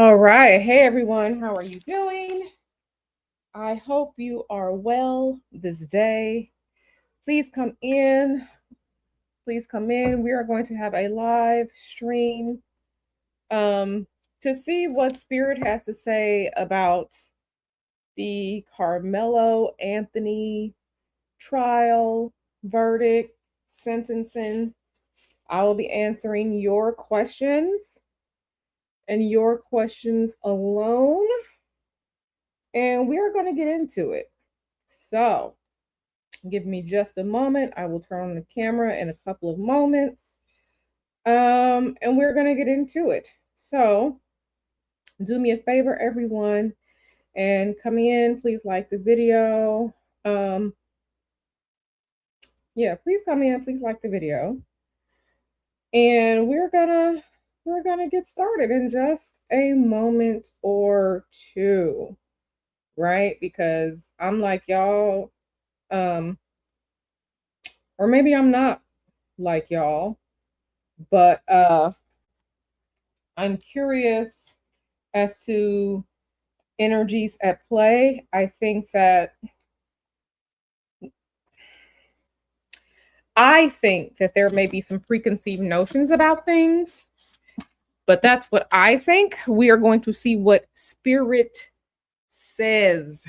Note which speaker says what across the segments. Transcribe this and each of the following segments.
Speaker 1: All right. Hey, everyone. How are you doing? I hope you are well this day. Please come in. Please come in. We are going to have a live stream to see what Spirit has to say about the Carmelo Anthony trial, verdict, sentencing. I will be answering your questions and your questions alone. And we are going to get into it. So, give me just a moment. I will turn on the camera in a couple of moments. And we're going to get into it. So, do me a favor, everyone, and come in. Please like the video. Yeah, please come in. Please like the video. And we're gonna get started in just a moment or two, right? Because I'm like y'all, or maybe I'm not like y'all, but I'm curious as to energies at play. I think that there may be some preconceived notions about things, but that's what I think. We are going to see what spirit says.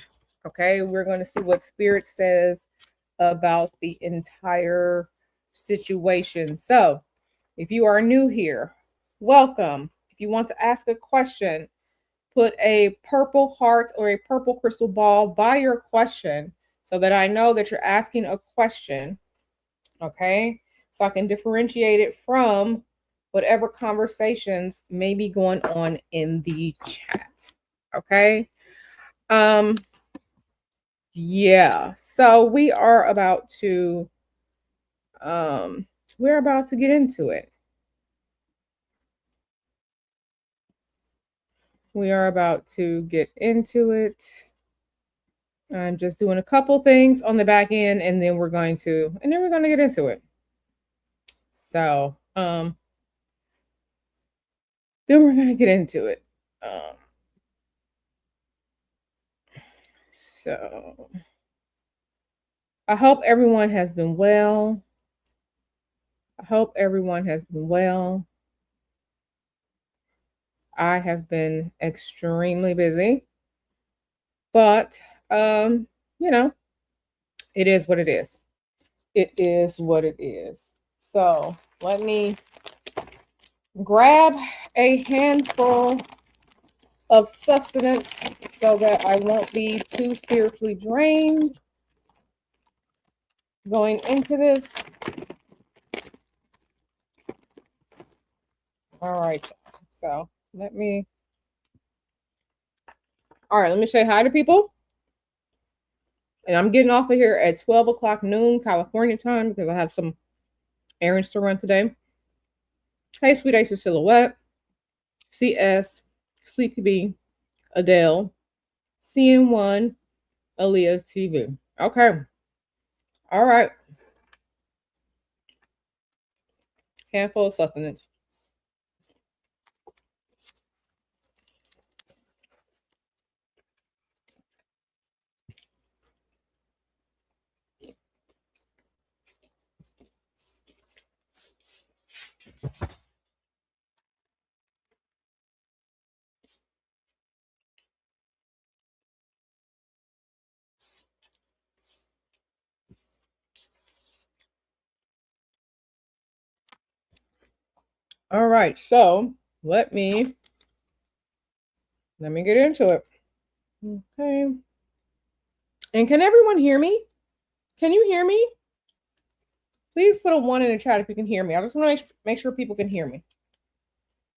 Speaker 1: Okay, we're going to see what spirit says about the entire situation. So, if you are new here, welcome. If you want to ask a question, put a purple heart or a purple crystal ball by your question so that I know that you're asking a question. Okay, so I can differentiate it from whatever conversations may be going on in the chat. Okay. Um, yeah. So we're about to get into it. We are about to get into it. I'm just doing a couple things on the back end, and then we're going to get into it. So, then we're gonna get into it. So I hope everyone has been well. I hope everyone has been well. I have been extremely busy, but you know, it is what it is. It is what it is. So let me grab a handful of sustenance so that I won't be too spiritually drained going into this. All right. So let me say hi to people. And I'm getting off of here at 12 o'clock noon California time because I have some errands to run today. Hey, Sweet Ace of Silhouette, CS, Sleepy B, Adele, CN1, Aaliyah TV. Okay. All right. Handful of sustenance. All right. So let me get into it. Okay. And can everyone hear me? Can you hear me? Please put a 1 in the chat if you can hear me. I just want to make sure people can hear me.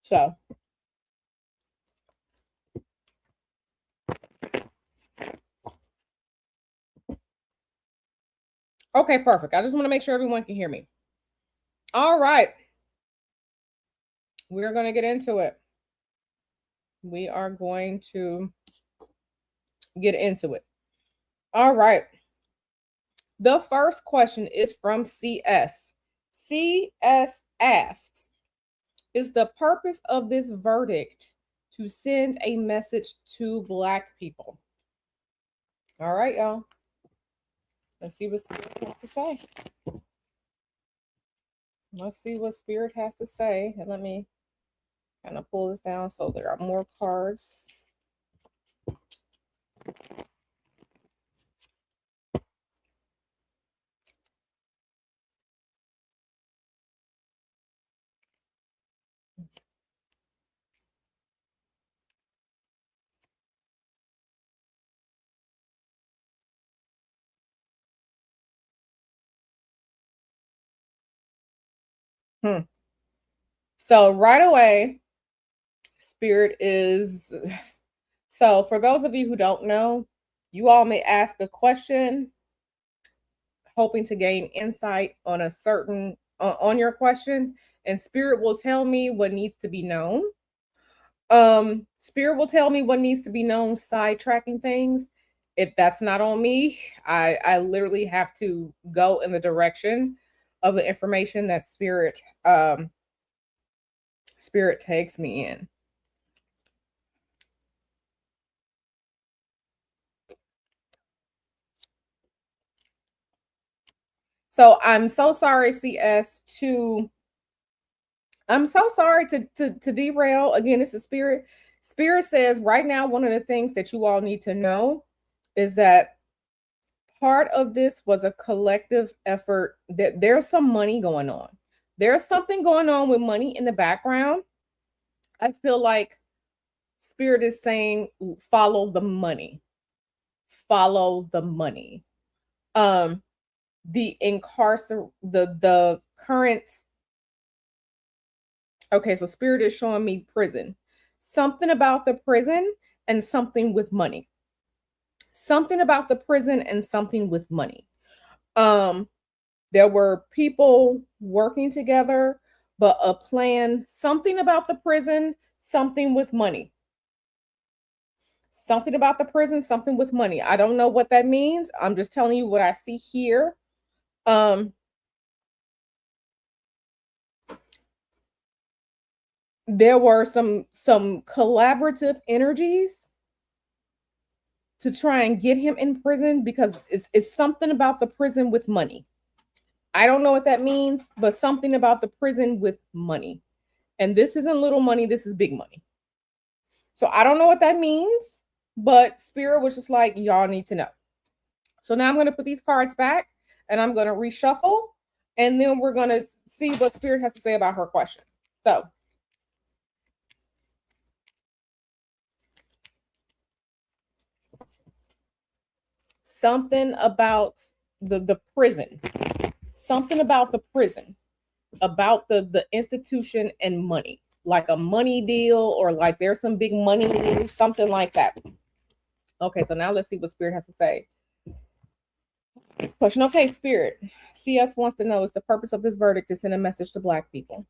Speaker 1: So, okay, perfect. I just want to make sure everyone can hear me. All right. We're going to get into it. We are going to get into it. All right. The first question is from CS. CS asks, is the purpose of this verdict to send a message to Black people. All right, y'all. Let's see what Spirit has to say. Let's see what Spirit has to say. And let me kind of pull this down so there are more cards. So right away, Spirit is so for those of you who don't know, you all may ask a question hoping to gain insight on a certain on your question, and Spirit will tell me what needs to be known. Spirit will tell me what needs to be known, sidetracking things. If that's not on me, I literally have to go in the direction of the information that Spirit takes me in. So I'm so sorry, CS, I'm so sorry to derail. Again, this is Spirit. Spirit says right now, one of the things that you all need to know is that part of this was a collective effort, that there's some money going on. There's something going on with money in the background. I feel like Spirit is saying, follow the money. Follow the money. The current. Okay, so Spirit is showing me prison. Something about the prison and something with money. Something about the prison and something with money. There were people working together, but a plan, something about the prison, something with money. Something about the prison, something with money. I don't know what that means. I'm just telling you what I see here. There were some collaborative energies to try and get him in prison because it's something about the prison with money. I don't know what that means, but something about the prison with money. And this isn't little money, this is big money. So I don't know what that means, but Spirit was just like, y'all need to know. So now I'm going to put these cards back and I'm going to reshuffle, and then we're going to see what Spirit has to say about her question. So something about the prison, something about the prison, about the institution and money, like a money deal, or like there's some big money deal, something like that. Okay, so now let's see what Spirit has to say. Question. Okay, Spirit. CS wants to know, is the purpose of this verdict to send a message to Black people?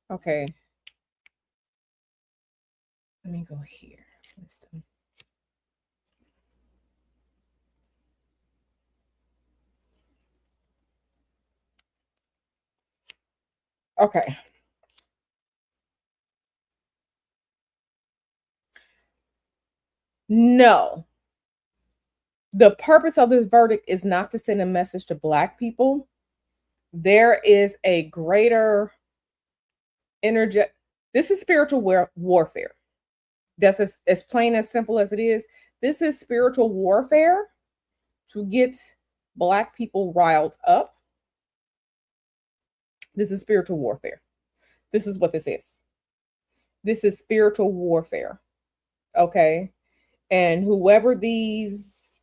Speaker 1: Okay. Let me go here. Listen. Okay. No. The purpose of this verdict is not to send a message to Black people. There is a greater energy. This is spiritual warfare. That's as plain as simple as it is. This is spiritual warfare to get Black people riled up. This is spiritual warfare. This is what this is. This is spiritual warfare. Okay. And whoever these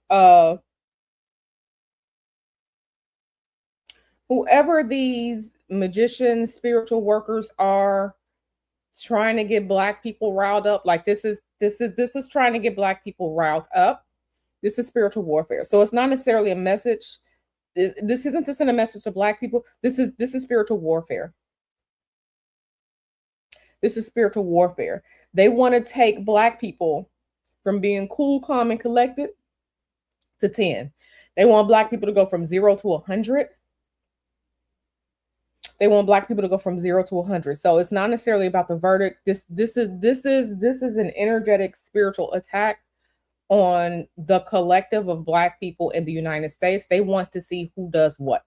Speaker 1: magicians, spiritual workers are trying to get Black people riled up, like this is trying to get Black people riled up. This is spiritual warfare. So it's not necessarily a message. This isn't to send a message to Black people. This is spiritual warfare. This is spiritual warfare. They want to take Black people from being cool, calm, and collected to 10. They want Black people to go from 0 to 100. They want Black people to go from 0 to 100. So it's not necessarily about the verdict. This is an energetic spiritual attack on the collective of Black people in the United States. They want to see who does what.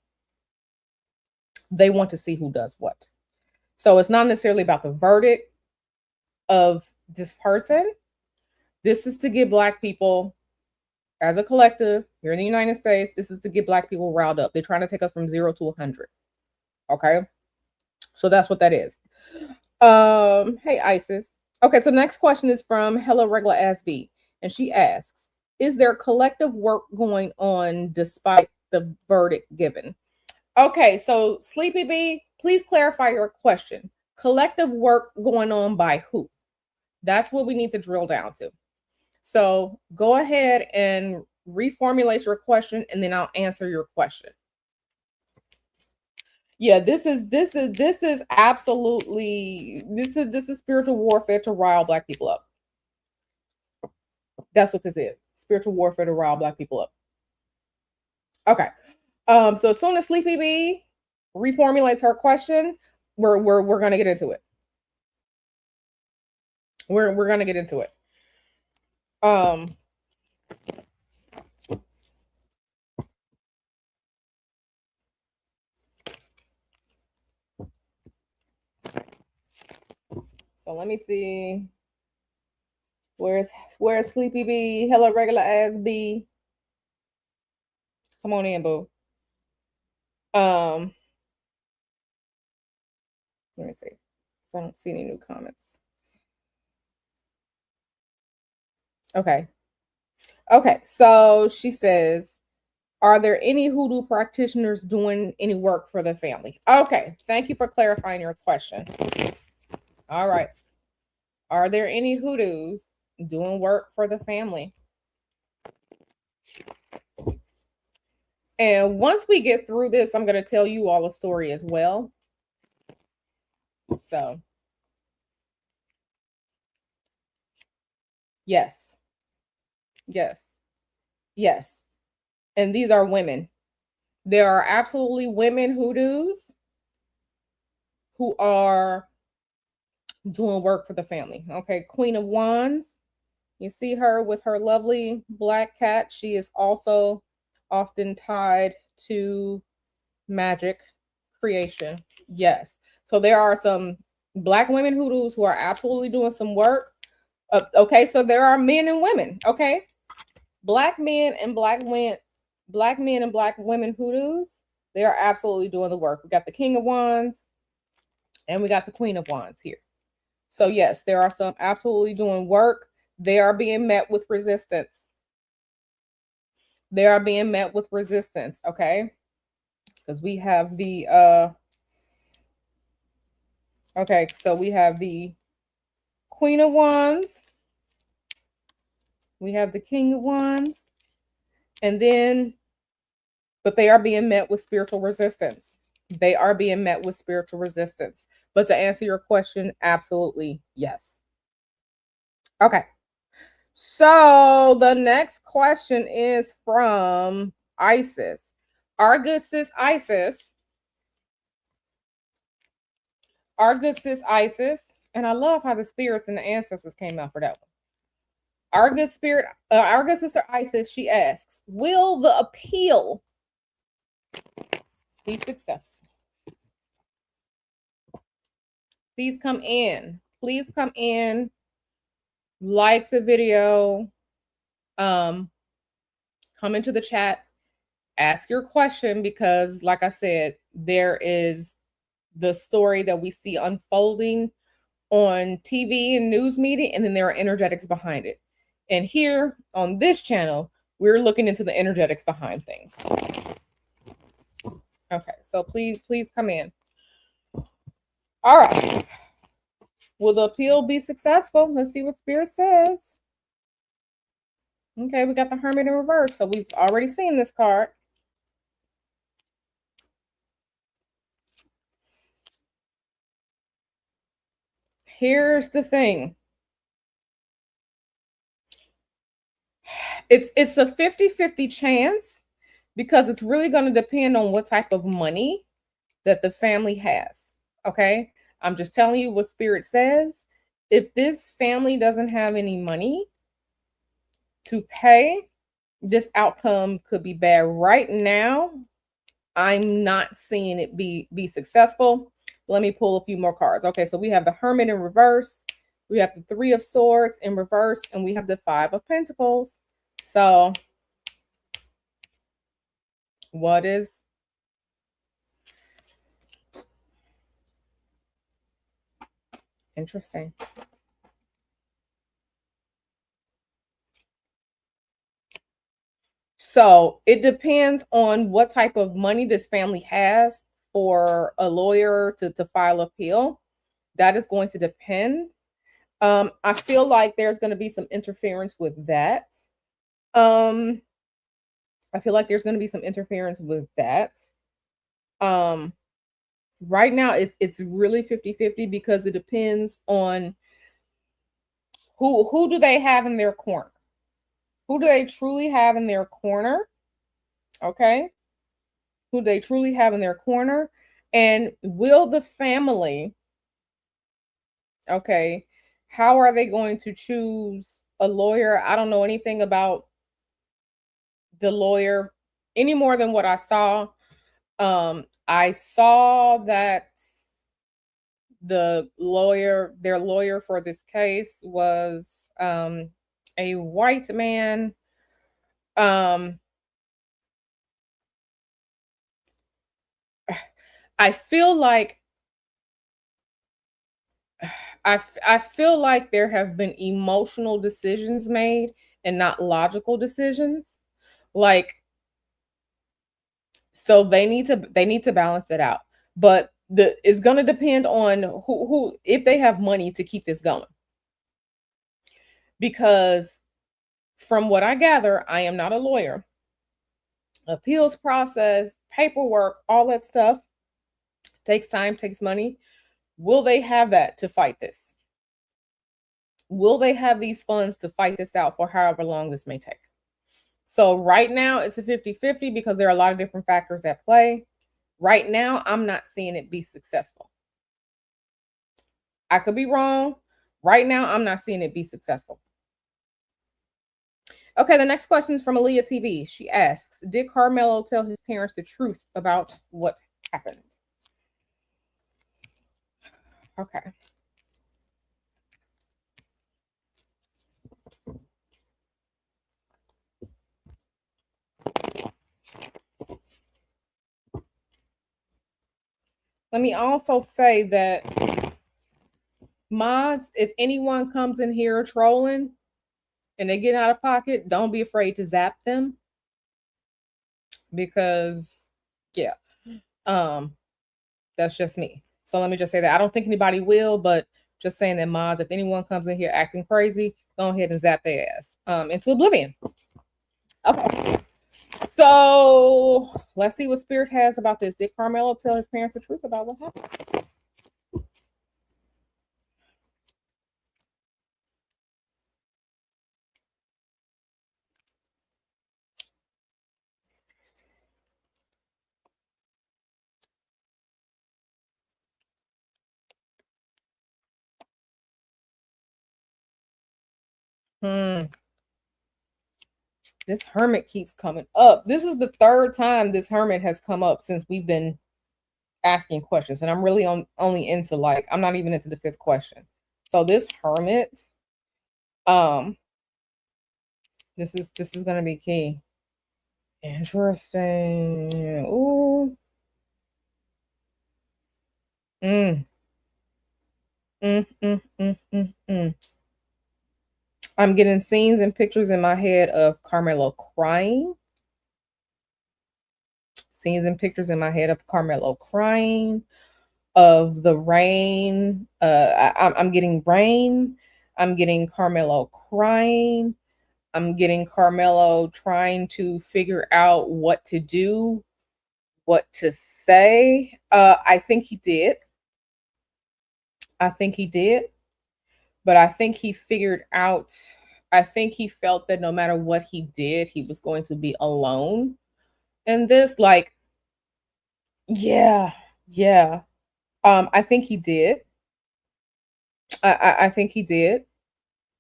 Speaker 1: They want to see who does what. So it's not necessarily about the verdict of this person. This is to get Black people as a collective here in the United States. This is to get Black people riled up. They're trying to take us from 0 to 100. Okay. So that's what that is. Hey, Isis. Okay, so next question is from Hello Regular Ass B. And she asks, is there collective work going on despite the verdict given? Okay, so Sleepy B, please clarify your question. Collective work going on by who? That's what we need to drill down to. So go ahead and reformulate your question, and then I'll answer your question. Yeah, this is absolutely this is spiritual warfare to rile Black people up. That's what this is. Spiritual warfare to rile Black people up. Okay. So as soon as Sleepy B reformulates her question, we're gonna get into it. We're gonna get into it. So let me see. Where's Sleepy B? Hello, regular ass B. Come on in, boo. Let me see. I don't see any new comments. Okay. Okay. So she says, are there any hoodoo practitioners doing any work for the family? Okay. Thank you for clarifying your question. All right. Are there any hoodoos doing work for the family? And once we get through this, I'm going to tell you all a story as well. So, yes. Yes. Yes. And these are women. There are absolutely women hoodoos who are doing work for the family. Okay. Queen of Wands. You see her with her lovely black cat. She is also often tied to magic creation. Yes. So there are some Black women hoodoos who are absolutely doing some work. Okay. So there are men and women. Okay. Black men and Black women hoodoos, they are absolutely doing the work. We got the King of Wands and we got the Queen of Wands here. So yes, there are some absolutely doing work. They are being met with resistance. They are being met with resistance, okay? Because we have the okay, so we have the Queen of Wands. We have the King of Wands. And then but they are being met with spiritual resistance. They are being met with spiritual resistance. But to answer your question, absolutely yes. Okay. So the next question is from Isis. Our good sis Isis. And I love how the spirits and the ancestors came out for that one. Our good sister Isis, she asks, will the appeal be successful? Please come in. Please come in. Like the video. Come into the chat. Ask your question because, like I said, there is the story that we see unfolding on TV and news media, and then there are energetics behind it. And here on this channel, we're looking into the energetics behind things. Okay, so please come in. All right. Will the appeal be successful? Let's see what Spirit says. Okay, we got the Hermit in reverse. So we've already seen this card. Here's the thing. It's a 50-50 chance because it's really going to depend on what type of money that the family has. Okay? I'm just telling you what spirit says. If this family doesn't have any money to pay, this outcome could be bad. Right now, I'm not seeing it be successful. Let me pull a few more cards. Okay, so we have the Hermit in reverse, we have the Three of Swords in reverse, and we have the Five of Pentacles. So what is interesting? So it depends on what type of money this family has for a lawyer to file appeal. That is going to depend. I feel like there's going to be some interference with that. Um, I feel like there's going to be some interference with that. Um, right now, it's really 50-50 because it depends on who do they have in their corner. Who do they truly have in their corner? Okay. Who they truly have in their corner. And will the family, okay, how are they going to choose a lawyer? I don't know anything about the lawyer any more than what I saw. I saw that their lawyer for this case was a white man. Um, I feel like I feel like there have been emotional decisions made and not logical decisions. Like, so they need to balance it out. But the it's going to depend on who if they have money to keep this going. Because from what I gather, I am not a lawyer. Appeals process, paperwork, all that stuff takes time, takes money. Will they have that to fight this? Will they have these funds to fight this out for however long this may take? So right now it's a 50-50 because there are a lot of different factors at play. Right now, I'm not seeing it be successful. I could be wrong. Right now, I'm not seeing it be successful. Okay, the next question is from Aaliyah TV. She asks, did Karmelo tell his parents the truth about what happened? Okay. Let me also say that mods, if anyone comes in here trolling and they get out of pocket, don't be afraid to zap them because yeah, um, that's just me. So let me just say that I don't think anybody will, but just saying that mods, if anyone comes in here acting crazy, go ahead and zap their ass into oblivion. Okay. So let's see what Spirit has about this. Did Karmelo tell his parents the truth about what happened? Hmm. This hermit keeps coming up. This is the third time this hermit has come up since we've been asking questions, and I'm really only into like I'm not even into the fifth question. So this hermit, um, this is gonna be key. Interesting. Ooh. Mm. Mm. I'm getting scenes and pictures in my head of Karmelo crying. Scenes and pictures in my head of Karmelo crying, of the rain. I'm getting rain. I'm getting Karmelo crying. I'm getting Karmelo trying to figure out what to do, what to say. I think he did. I think he did. But I think he figured out, I think he felt that no matter what he did, he was going to be alone in this. Like, yeah, yeah. I think he did. I think he did.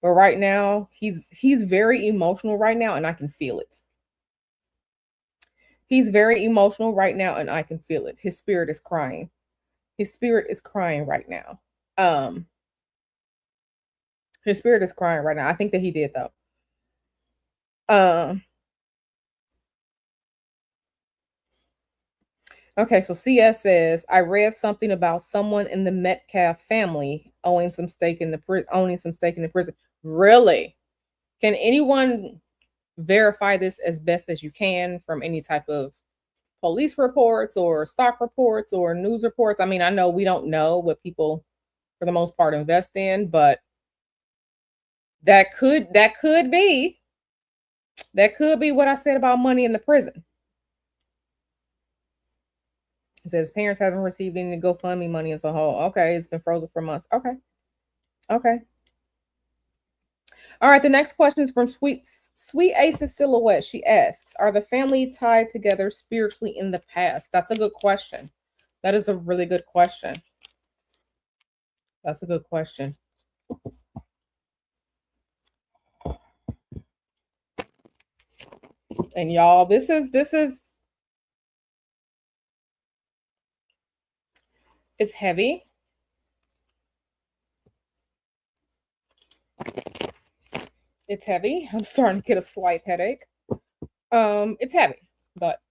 Speaker 1: But right now, he's very emotional right now, and I can feel it. He's very emotional right now, and I can feel it. His spirit is crying. His spirit is crying right now. Um, his spirit is crying right now. I think that he did though. Um, okay, so CS says I read something about someone in the Metcalf family owning some stake in the prison. Really? Can anyone verify this as best as you can from any type of police reports or stock reports or news reports? I mean, I know we don't know what people for the most part invest in, but that could be what I said about money in the prison. He said his parents haven't received any GoFundMe money as a whole. Okay, it's been frozen for months. Okay, okay. All right. The next question is from Sweet Ace's Silhouette. She asks, "Are the family tied together spiritually in the past?" That's a good question. That is a really good question. That's a good question. And y'all, this is it's heavy. It's heavy. I'm starting to get a slight headache. It's heavy, but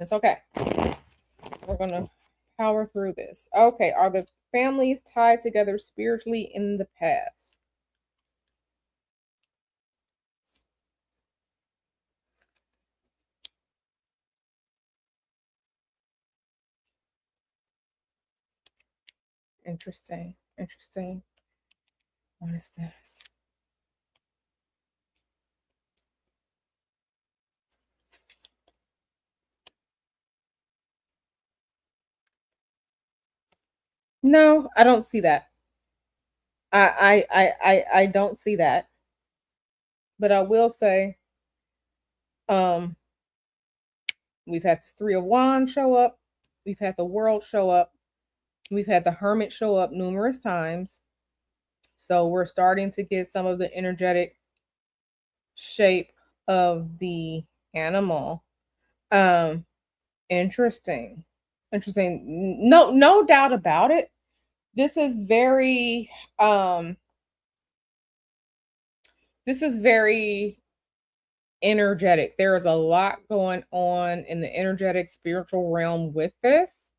Speaker 1: it's okay. We're gonna power through this. Okay, are the families tied together spiritually in the past? Interesting. Interesting. What is this? No, I don't see that. I don't see that. But I will say, um, we've had this Three of Wands show up. We've had the World show up. We've had the Hermit show up numerous times. So we're starting to get some of the energetic shape of the animal. Um, interesting. Interesting. No, no doubt about it. This is very um this is very energetic. There is a lot going on in the energetic spiritual realm with this.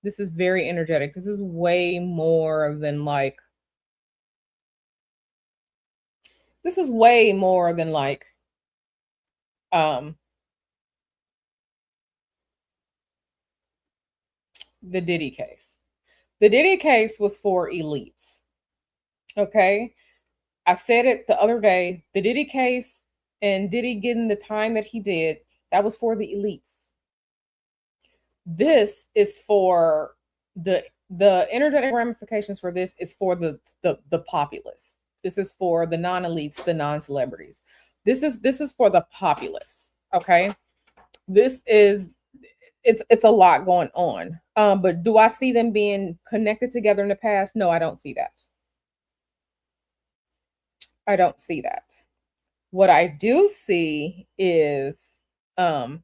Speaker 1: This is very energetic. This is way more than like this is way more than like um the Diddy case. The Diddy case was for elites. Okay? I said it the other day. The Diddy case and Diddy getting the time that he did, that was for the elites. This is for the energetic ramifications for this is for the populace. This is for the non-elites, the non-celebrities. This is for the populace. Okay. This is it's a lot going on. But do I see them being connected together in the past? No, I don't see that. I don't see that. What I do see is um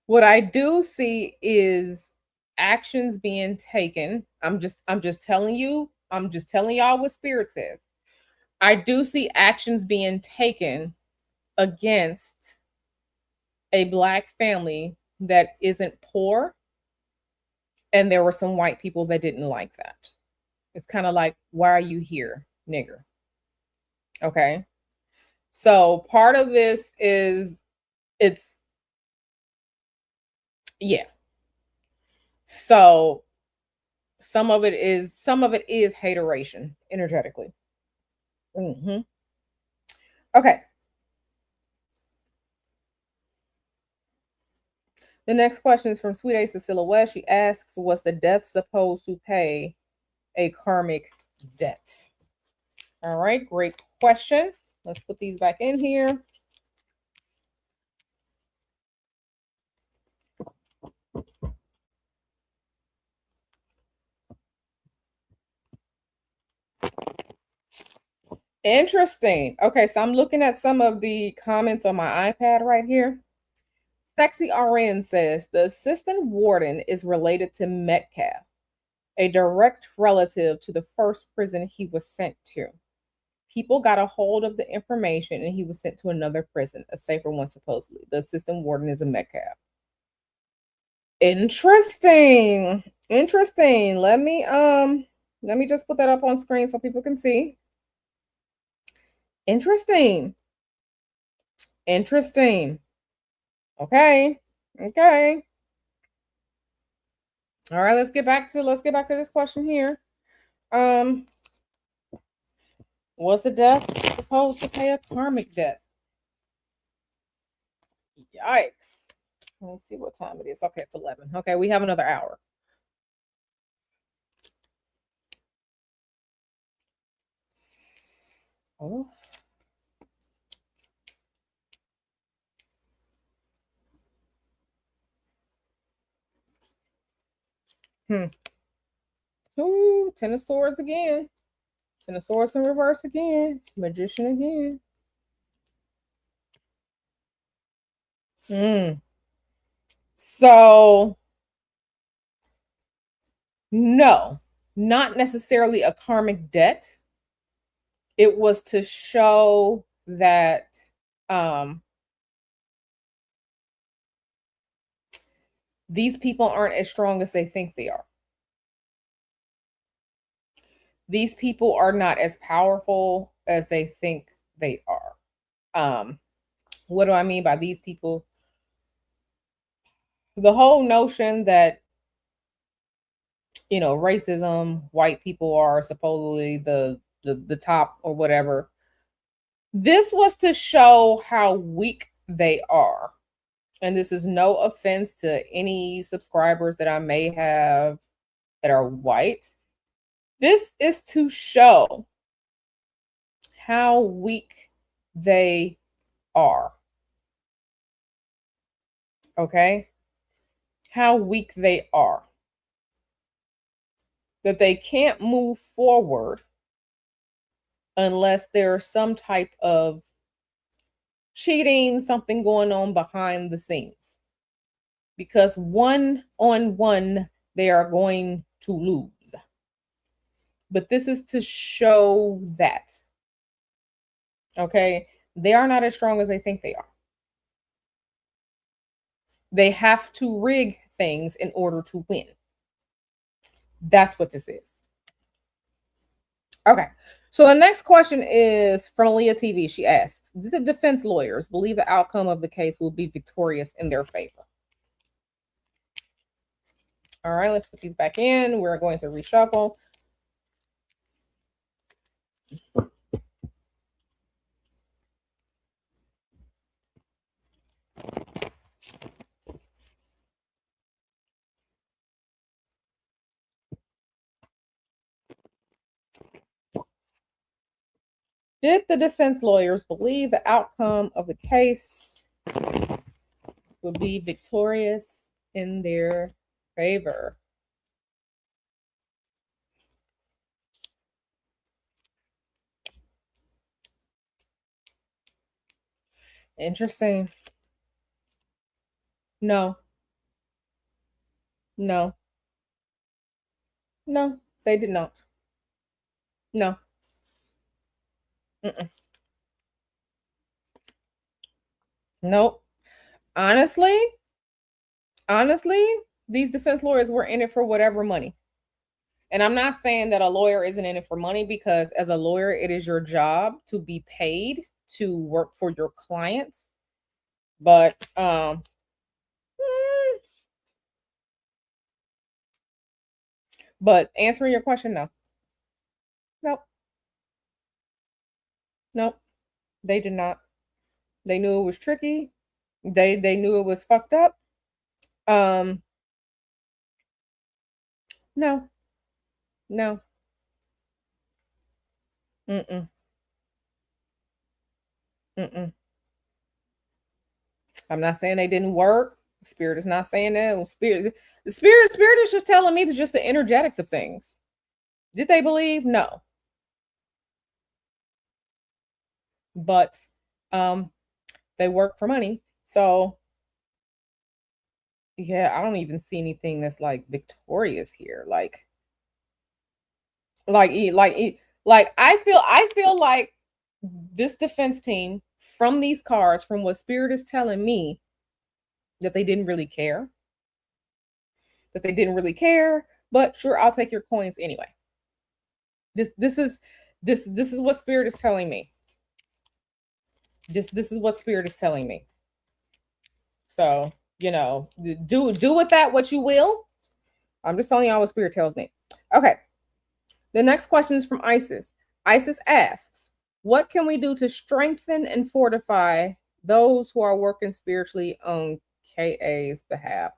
Speaker 1: what I do see is actions being taken. I'm just telling you, I'm just telling y'all what spirit says. I do see actions being taken against a black family that isn't poor, and there were some white people that didn't like that. It's kind of like, why are you here, nigger? Okay. So part of this is it's yeah. So some of it is hateration energetically. Hmm. Okay. The next question is from Sweet Ace of Silhouette. She asks, was the death supposed to pay a karmic debt? All right, great question. Let's put these back in here. Interesting. Okay, so I'm looking at some of the comments on my iPad right here. Sexy RN says the assistant warden is related to Metcalf, a direct relative to the first prison he was sent to. People got a hold of the information and he was sent to another prison, a safer one supposedly. The assistant warden is a Metcalf. Interesting. Interesting. Let me just put that up on screen so people can see. Interesting. Interesting. Okay. Okay. All right, let's get back to this question here. Was the death supposed to pay a karmic debt? Yikes. Let me see what time it is. Okay, it's 11. Okay, we have another hour. Oh. Ooh, Ten of Swords again. Ten of Swords in reverse again. Magician again. So, no, not necessarily a karmic debt. It was to show that these people aren't as strong as they think they are. These people are not as powerful as they think they are. What do I mean by these people? The whole notion that, racism, white people are supposedly the top or whatever. This was to show how weak they are. And this is no offense to any subscribers that I may have that are white. This is to show how weak they are. Okay? How weak they are. That they can't move forward unless there's some type of cheating, something going on behind the scenes. Because one on one, they are going to lose. But this is to show that. Okay? They are not as strong as they think they are. They have to rig things in order to win. That's what this is. Okay. So the next question is from Leah TV. She asks, did the defense lawyers believe the outcome of the case will be victorious in their favor? All right, let's put these back in. We're going to reshuffle. Did the defense lawyers believe the outcome of the case would be victorious in their favor? Interesting. No. No. No, they did not. No. Mm-mm. Nope. Honestly, honestly, these defense lawyers were in it for whatever money. And I'm not saying that a lawyer isn't in it for money, because as a lawyer, it is your job to be paid to work for your clients. But but answering your question, no. Nope. Nope. They did not. They knew it was tricky. They knew it was fucked up. Um, no, no, mm-mm, mm-mm. I'm not saying they didn't work. Spirit is not saying that. Spirit is just telling me just the energetics of things. Did they believe? No, but um, they work for money. So yeah, I don't even see anything that's like victorious here. Like, e- like, e- I feel like this defense team from these cards, from what Spirit is telling me, that they didn't really care. That they didn't really care. But sure, I'll take your coins anyway. This is what Spirit is telling me. This is what Spirit is telling me. So do with that what you will. I'm just telling y'all what Spirit tells me. Okay. The next question is from Isis. Isis asks, what can we do to strengthen and fortify those who are working spiritually on KA's behalf?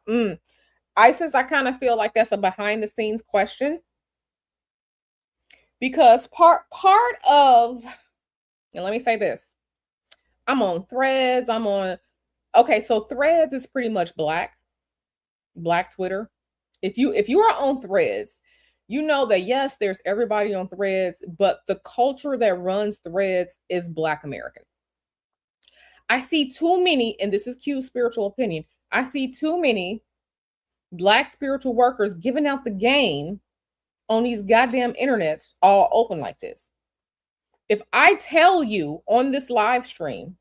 Speaker 1: Isis, I kind of feel like that's a behind the scenes question because part of, and let me say this, I'm on Threads, okay, so Threads is pretty much black Twitter. If you are on Threads, you know that yes, there's everybody on Threads, but the culture that runs Threads is Black American. I see too many, and this is Q's spiritual opinion. I see too many Black spiritual workers giving out the game on these goddamn internets all open like this. If I tell you on this live stream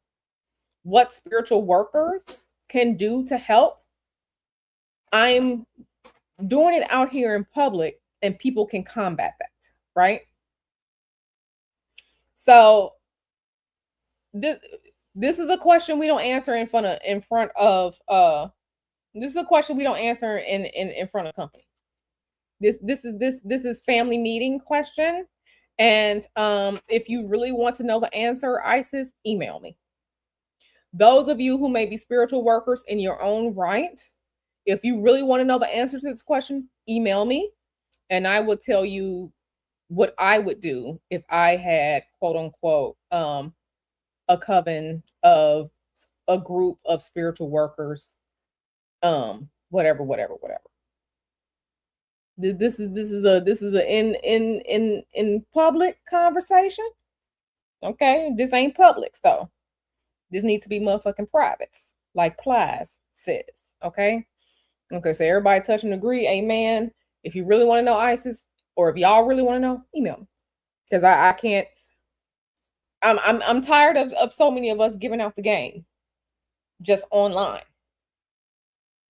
Speaker 1: what spiritual workers can do to help, I'm doing it out here in public and people can combat that, right? So this this is a question we don't answer in front of this is a question we don't answer in front of company. This is family meeting question. And if you really want to know the answer, Isis, email me. Those of you who may be spiritual workers in your own right, if you really want to know the answer to this question, email me and I will tell you what I would do if I had quote unquote a coven of a group of spiritual workers, whatever. This is a in public conversation. Okay, this ain't public though. This needs to be motherfucking privates, like Plies says. Okay. Okay, so everybody touch and agree, amen. If you really want to know Isis, or if y'all really want to know, email me. Because I can't, I'm tired of so many of us giving out the game just online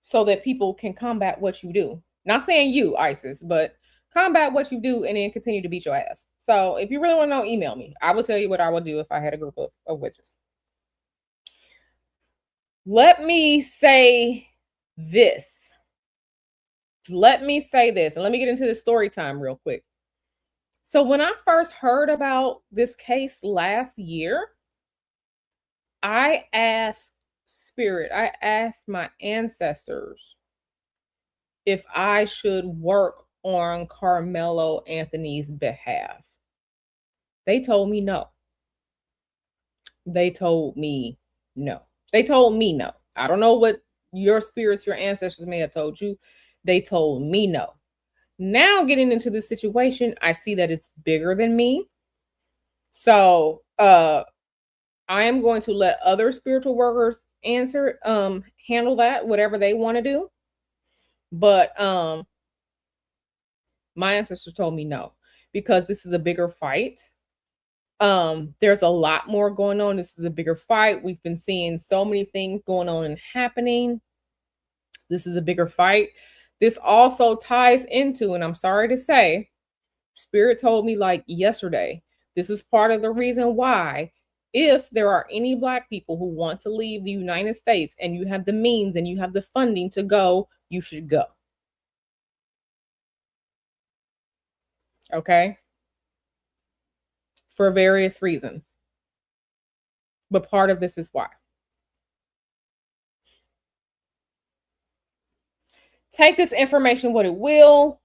Speaker 1: so that people can combat what you do. Not saying you, Isis, but combat what you do and then continue to beat your ass. So if you really want to know, email me. I will tell you what I would do if I had a group of witches. Let me say this. Let me say this, and let me get into the story time real quick. So when I first heard about this case last year, I asked Spirit, I asked my ancestors if I should work on Karmelo Anthony's behalf. They told me no. They told me no. They told me no. I don't know what your spirits, your ancestors may have told you. They told me no. Now getting into this situation, I see that it's bigger than me. So I am going to let other spiritual workers handle that, whatever they want to do. But my ancestors told me no, because this is a bigger fight. There's a lot more going on. This is a bigger fight. We've been seeing so many things going on and happening. This is a bigger fight. This also ties into, and I'm sorry to say, Spirit told me like yesterday, this is part of the reason why, if there are any Black people who want to leave the United States and you have the means and you have the funding to go, you should go. Okay? For various reasons. But part of this is why. take this information what it will.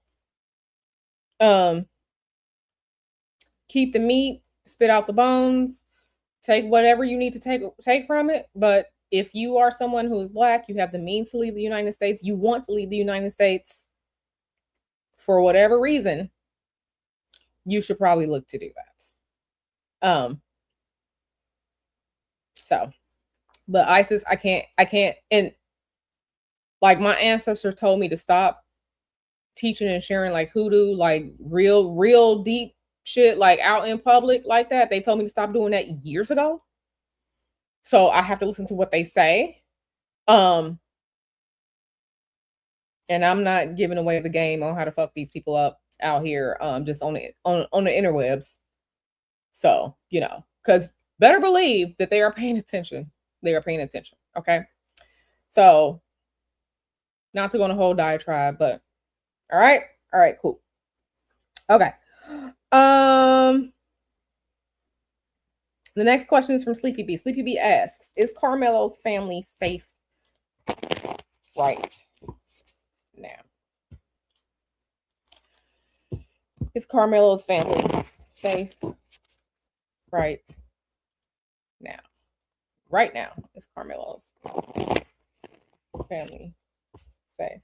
Speaker 1: Keep the meat, spit out the bones, take whatever you need to take from it. But if you are someone who is Black, you have the means to leave the United States, you want to leave the United States for whatever reason, you should probably look to do that. So, but ISIS, I can't, and like my ancestor told me to stop teaching and sharing like hoodoo, like real deep shit, like out in public like that. They told me to stop doing that years ago. So I have to listen to what they say. And I'm not giving away the game on how to fuck these people up out here, just on the interwebs. So, because better believe that they are paying attention. They are paying attention. Okay. So, not to go on a whole diatribe, but all right. All right, cool. Okay. The next question is from Sleepy B. Sleepy B asks, is Karmelo's family safe right now? Is Karmelo's family safe right now? Right now, is Karmelo's family safe?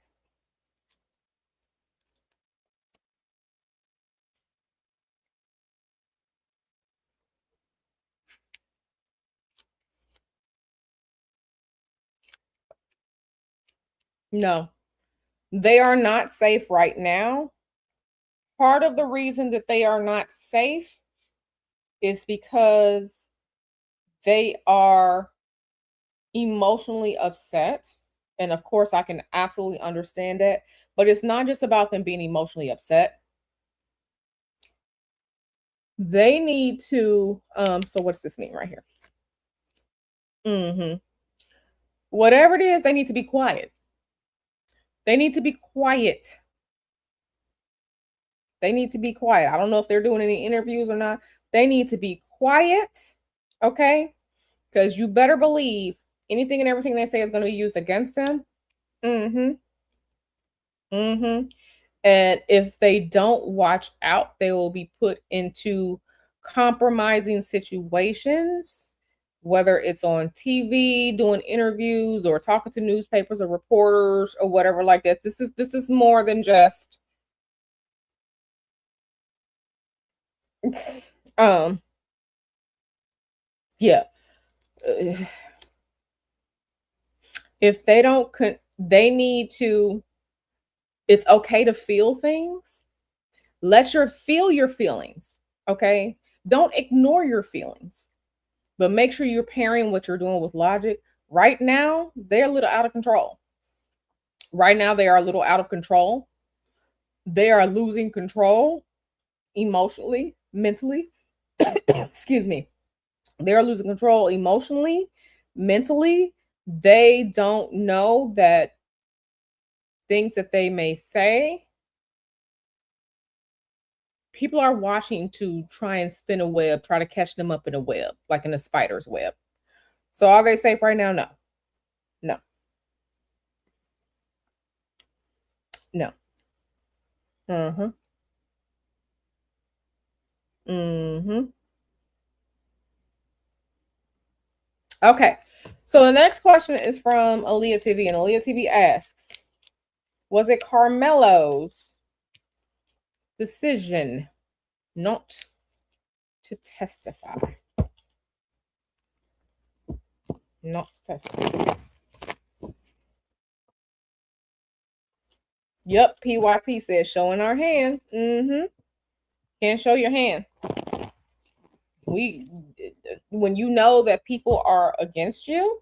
Speaker 1: No, they are not safe right now. Part of the reason that they are not safe is because they are emotionally upset. And of course, I can absolutely understand that. But it's not just about them being emotionally upset. They need to, so what's this mean right here? Whatever it is, they need to be quiet. They need to be quiet. They need to be quiet. I don't know if they're doing any interviews or not. They need to be quiet, okay? Because you better believe anything and everything they say is going to be used against them. And if they don't watch out, they will be put into compromising situations, whether it's on TV, doing interviews, or talking to newspapers or reporters or whatever like that. This is more than just yeah. If they don't they need to, it's okay to feel things. Feel your feelings, okay? Don't ignore your feelings, but make sure you're pairing what you're doing with logic. Right now, they're a little out of control. Right now, they are a little out of control. They are losing control emotionally, mentally. Excuse me. They're losing control emotionally, mentally. They don't know that things that they may say, people are watching to try and spin a web, try to catch them up in a web, like in a spider's web. So are they safe right now? No. No. No. Mm-hmm. Mm-hmm. Okay. So the next question is from Aaliyah TV, and Aaliyah TV asks, was it Karmelo's decision not to testify? Not to testify. Yep, PYT says showing our hand. Can't show your hand. When you know that people are against you,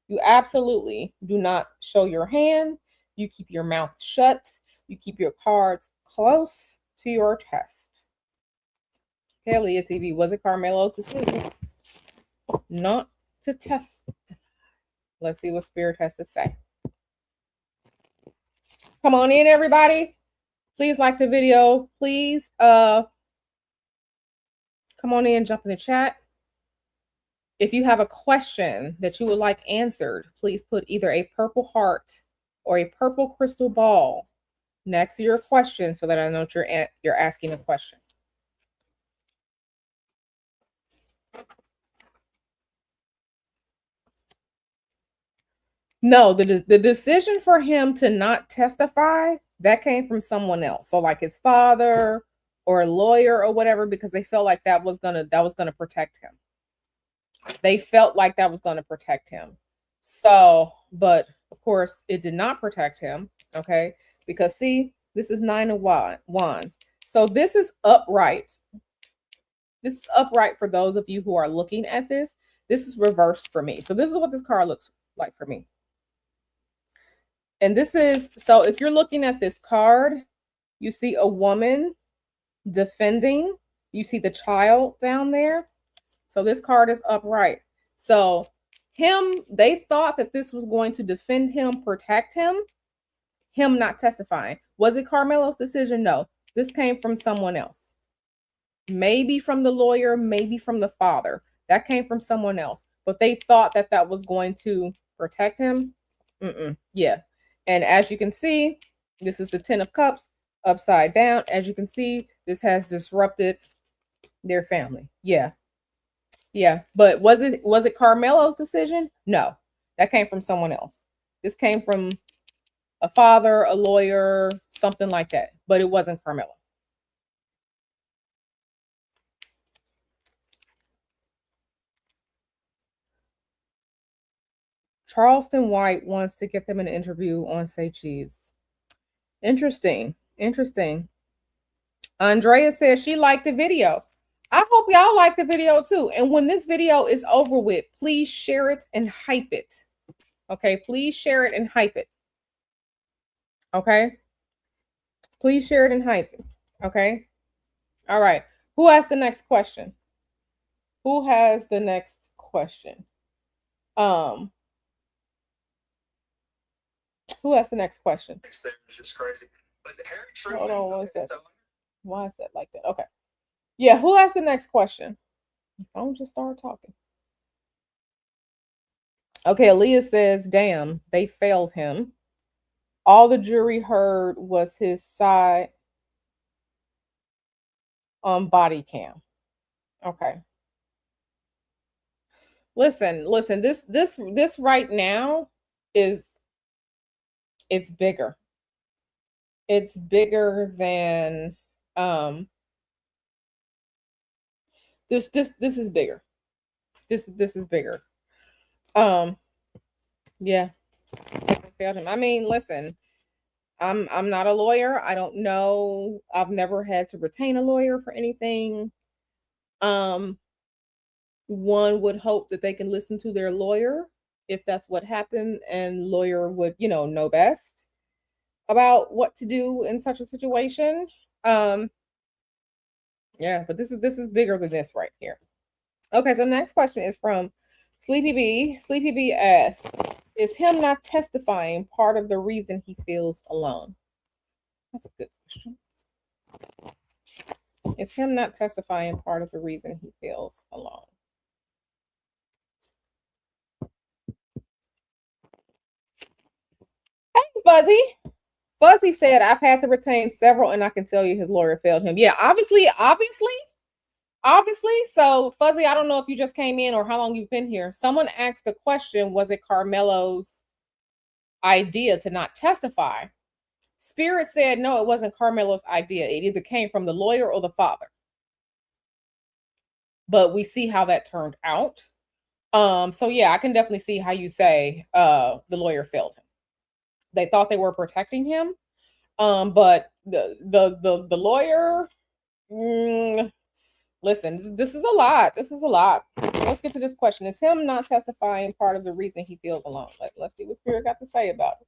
Speaker 1: you absolutely do not show your hand. You keep your mouth shut. You keep your cards close to your chest. Okay, Leah TV, was it Karmelo's decision not to testify? Let's see what Spirit has to say. Come on in, everybody. Please like the video. Please come on in, jump in the chat. If you have a question that you would like answered, please put either a purple heart or a purple crystal ball next to your question so that I know you're asking a question? No, the decision for him to not testify, that came from someone else. So like his father or a lawyer or whatever, because they felt like that was gonna protect him. They felt like that was gonna protect him. So, but of course, it did not protect him. Okay, because see, this is nine of wands. So this is upright. This is upright for those of you who are looking at this. This is reversed for me. So this is what this card looks like for me. And this is, so if you're looking at this card, you see a woman defending, you see the child down there. So this card is upright. So they thought that this was going to defend him, protect him not testifying. Was it Karmelo's decision? No, this came from someone else. Maybe from the lawyer, maybe from the father. That came from someone else. But they thought that that was going to protect him. Yeah. And as you can see, this is the 10 of Cups upside down. As you can see, this has disrupted their family. Yeah. Yeah. But was it Karmelo's decision? No. That came from someone else. This came from a father, a lawyer, something like that. But it wasn't Karmelo. Charleston White wants to get them an interview on Say Cheese. Interesting. Interesting. Andrea says she liked the video. I hope y'all like the video too. And when this video is over with, please share it and hype it. Okay, please share it and hype it. Okay. Please share it and hype it. Okay. All right. Who has the next question? Who has the next question? Who has the next question? It's just crazy. But Harry Truman, hold on one second. Why is that like that? Okay. Yeah, who has the next question? Don't just start talking. Okay, Aaliyah says, damn, they failed him. All the jury heard was his side on body cam. Okay. Listen, this right now it's bigger. It's bigger than this is bigger. This is bigger. Yeah. I failed him. I mean, listen, I'm not a lawyer. I don't know. I've never had to retain a lawyer for anything. One would hope that they can listen to their lawyer if that's what happened, and lawyer would, know best about what to do in such a situation. Yeah, but this is bigger than this right here. Okay, so the next question is from Sleepy B. Sleepy B asks, is him not testifying part of the reason he feels alone? That's a good question. Is him not testifying part of the reason he feels alone? Hey, Fuzzy. Fuzzy said, I've had to retain several, and I can tell you his lawyer failed him. Yeah, obviously. So, Fuzzy, I don't know if you just came in or how long you've been here. Someone asked the question, was it Karmelo's idea to not testify? Spirit said, no, it wasn't Karmelo's idea. It either came from the lawyer or the father. But we see how that turned out. So yeah, I can definitely see how you say the lawyer failed him. They thought they were protecting him. But the lawyer, listen, this is a lot. This is a lot. Let's get to this question. Is him not testifying part of the reason he feels alone? Let's see what Spirit got to say about it.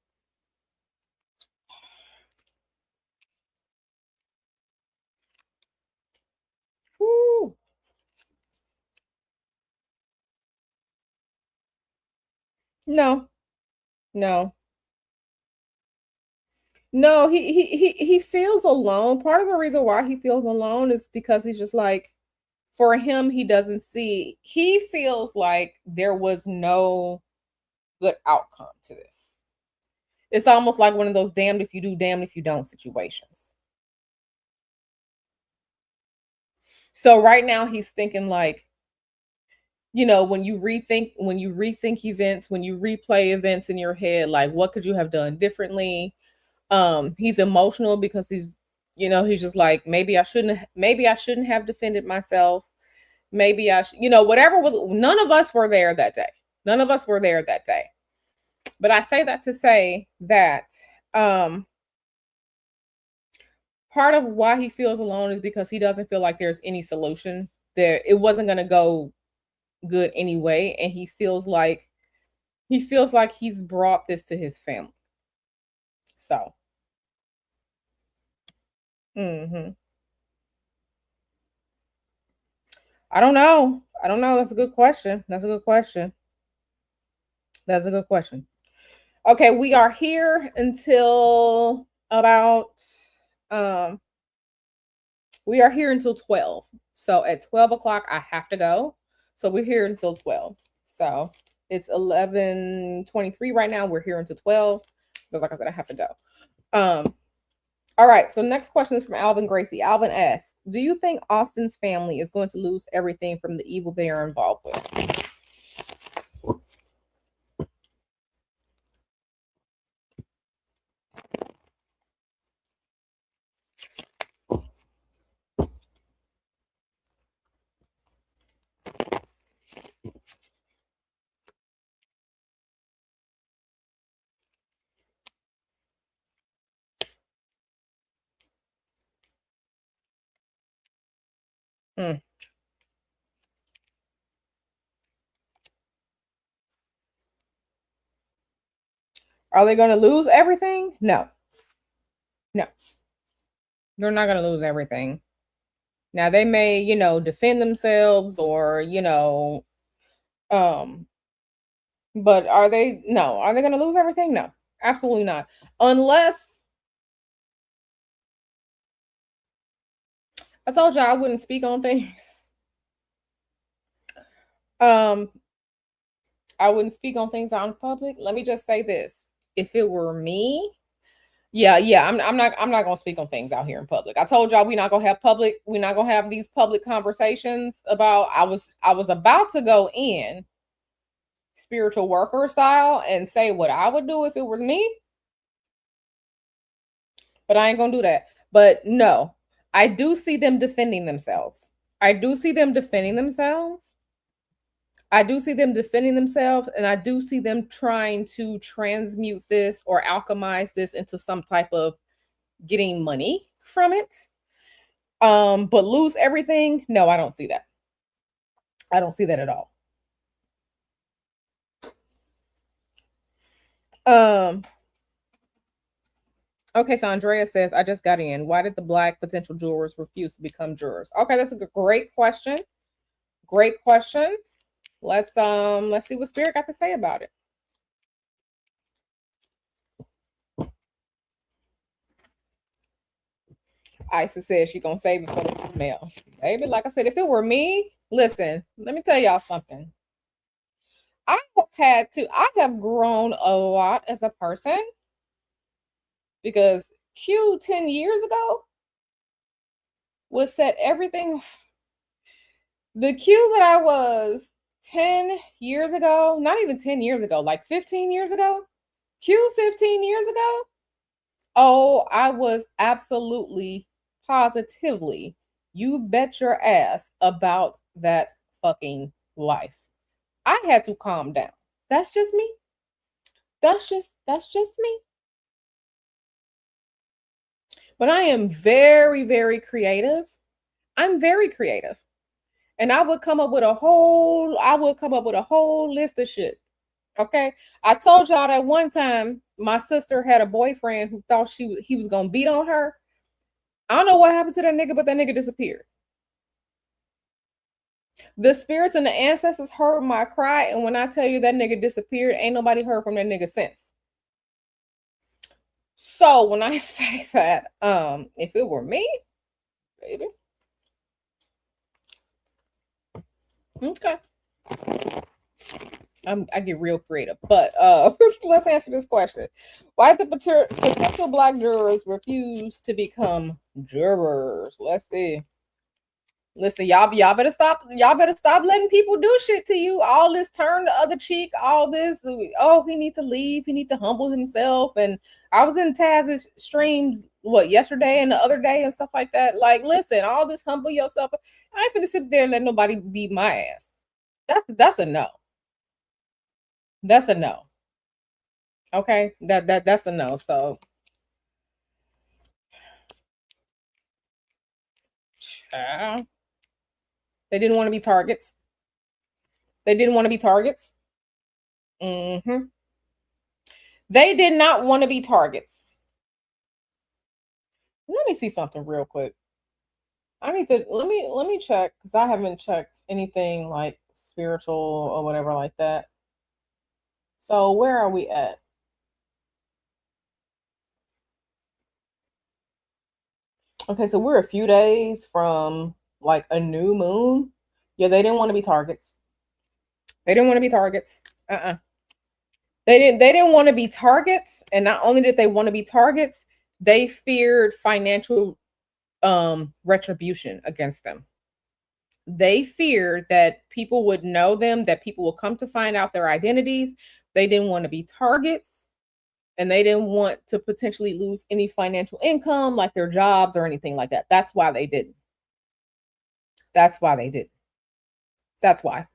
Speaker 1: Whew. No. No, he feels alone. Part of the reason why he feels alone is because he's just like, for him, he feels like there was no good outcome to this. It's almost like one of those damned if you do, damned if you don't situations. So right now he's thinking like, when you rethink events, when you replay events in your head, like what could you have done differently? He's emotional because he's just like, maybe I shouldn't have defended myself. Maybe whatever was, none of us were there that day. None of us were there that day. But I say that to say that um part of why he feels alone is because he doesn't feel like there's any solution there. It wasn't going to go good anyway, and he feels like he's brought this to his family. So, mhm. I don't know. I don't know. That's a good question. That's a good question. That's a good question. Okay, we are here until about um we are here until 12. So at 12 o'clock I have to go. So we're here until 12. So it's 11:23 right now. We're here until 12. Because like I said, I have to go. Um all right, so next question is from Alvin Gracie. Alvin asks, do you think Austin's family is going to lose everything from the evil they are involved with? Hmm. Are they going to lose everything? No. No. They're not going to lose everything. Now they may, defend themselves or, um but are they going to lose everything? No. Absolutely not. Unless I told you I wouldn't speak on things. Um I wouldn't speak on things out in public. Let me just say this. If it were me, yeah, I'm not gonna speak on things out here in public. I told y'all we're not gonna have these public conversations about I was about to go in spiritual worker style and say what I would do if it was me, but I ain't gonna do that. But no, I do see them defending themselves. I do see them defending themselves. I do see them defending themselves, and I do see them trying to transmute this or alchemize this into some type of getting money from it. But lose everything? No, I don't see that. I don't see that at all. Um, okay, so Andrea says, I just got in. Why did the black potential jurors refuse to become jurors? Okay, that's a great question. Great question. Let's see what Spirit got to say about it. Isa says she gonna save it for the email. Baby, like I said, if it were me, listen, let me tell y'all something. I have grown a lot as a person because Q 10 years ago was set everything. The Q that I was 10 years ago, not even 10 years ago, like 15 years ago, Q 15 years ago. Oh, I was absolutely, positively, you bet your ass about that fucking life. I had to calm down. That's just me. That's just me. But I am very, very creative. I'm very creative. And I would come up with a whole list of shit. Okay. I told y'all that one time my sister had a boyfriend who thought he was gonna beat on her. I don't know what happened to that nigga, but that nigga disappeared. The spirits and the ancestors heard my cry, and when I tell you that nigga disappeared, ain't nobody heard from that nigga since. So when I say that, if it were me, baby. Okay. I get real creative. But let's answer this question. Why did the potential black jurors refuse to become jurors? Let's see. Listen, y'all better stop. Y'all better stop letting people do shit to you. All this turn the other cheek. All this. Oh, he need to leave. He need to humble himself. And I was in Taz's streams yesterday and the other day and stuff like that. Like, listen, all this humble yourself. I ain't finna sit there and let nobody beat my ass. That's a no. That's a no. Okay, that's a no. So, child, they didn't want to be targets. They didn't want to be targets. Hmm. They did not want to be targets. Let me see something real quick. I need to let me check because I haven't checked anything like spiritual or whatever like that. So where are we at? Okay, so we're a few days from like a new moon. Yeah, they didn't want to be targets. They didn't want to be targets. Uh-uh. They didn't want to be targets, and not only did they want to be targets, they feared financial retribution against them. They feared that people would know them, that people will come to find out their identities. They didn't want to be targets, and they didn't want to potentially lose any financial income, like their jobs or anything like that. That's why they didn't. That's why they did. That's why.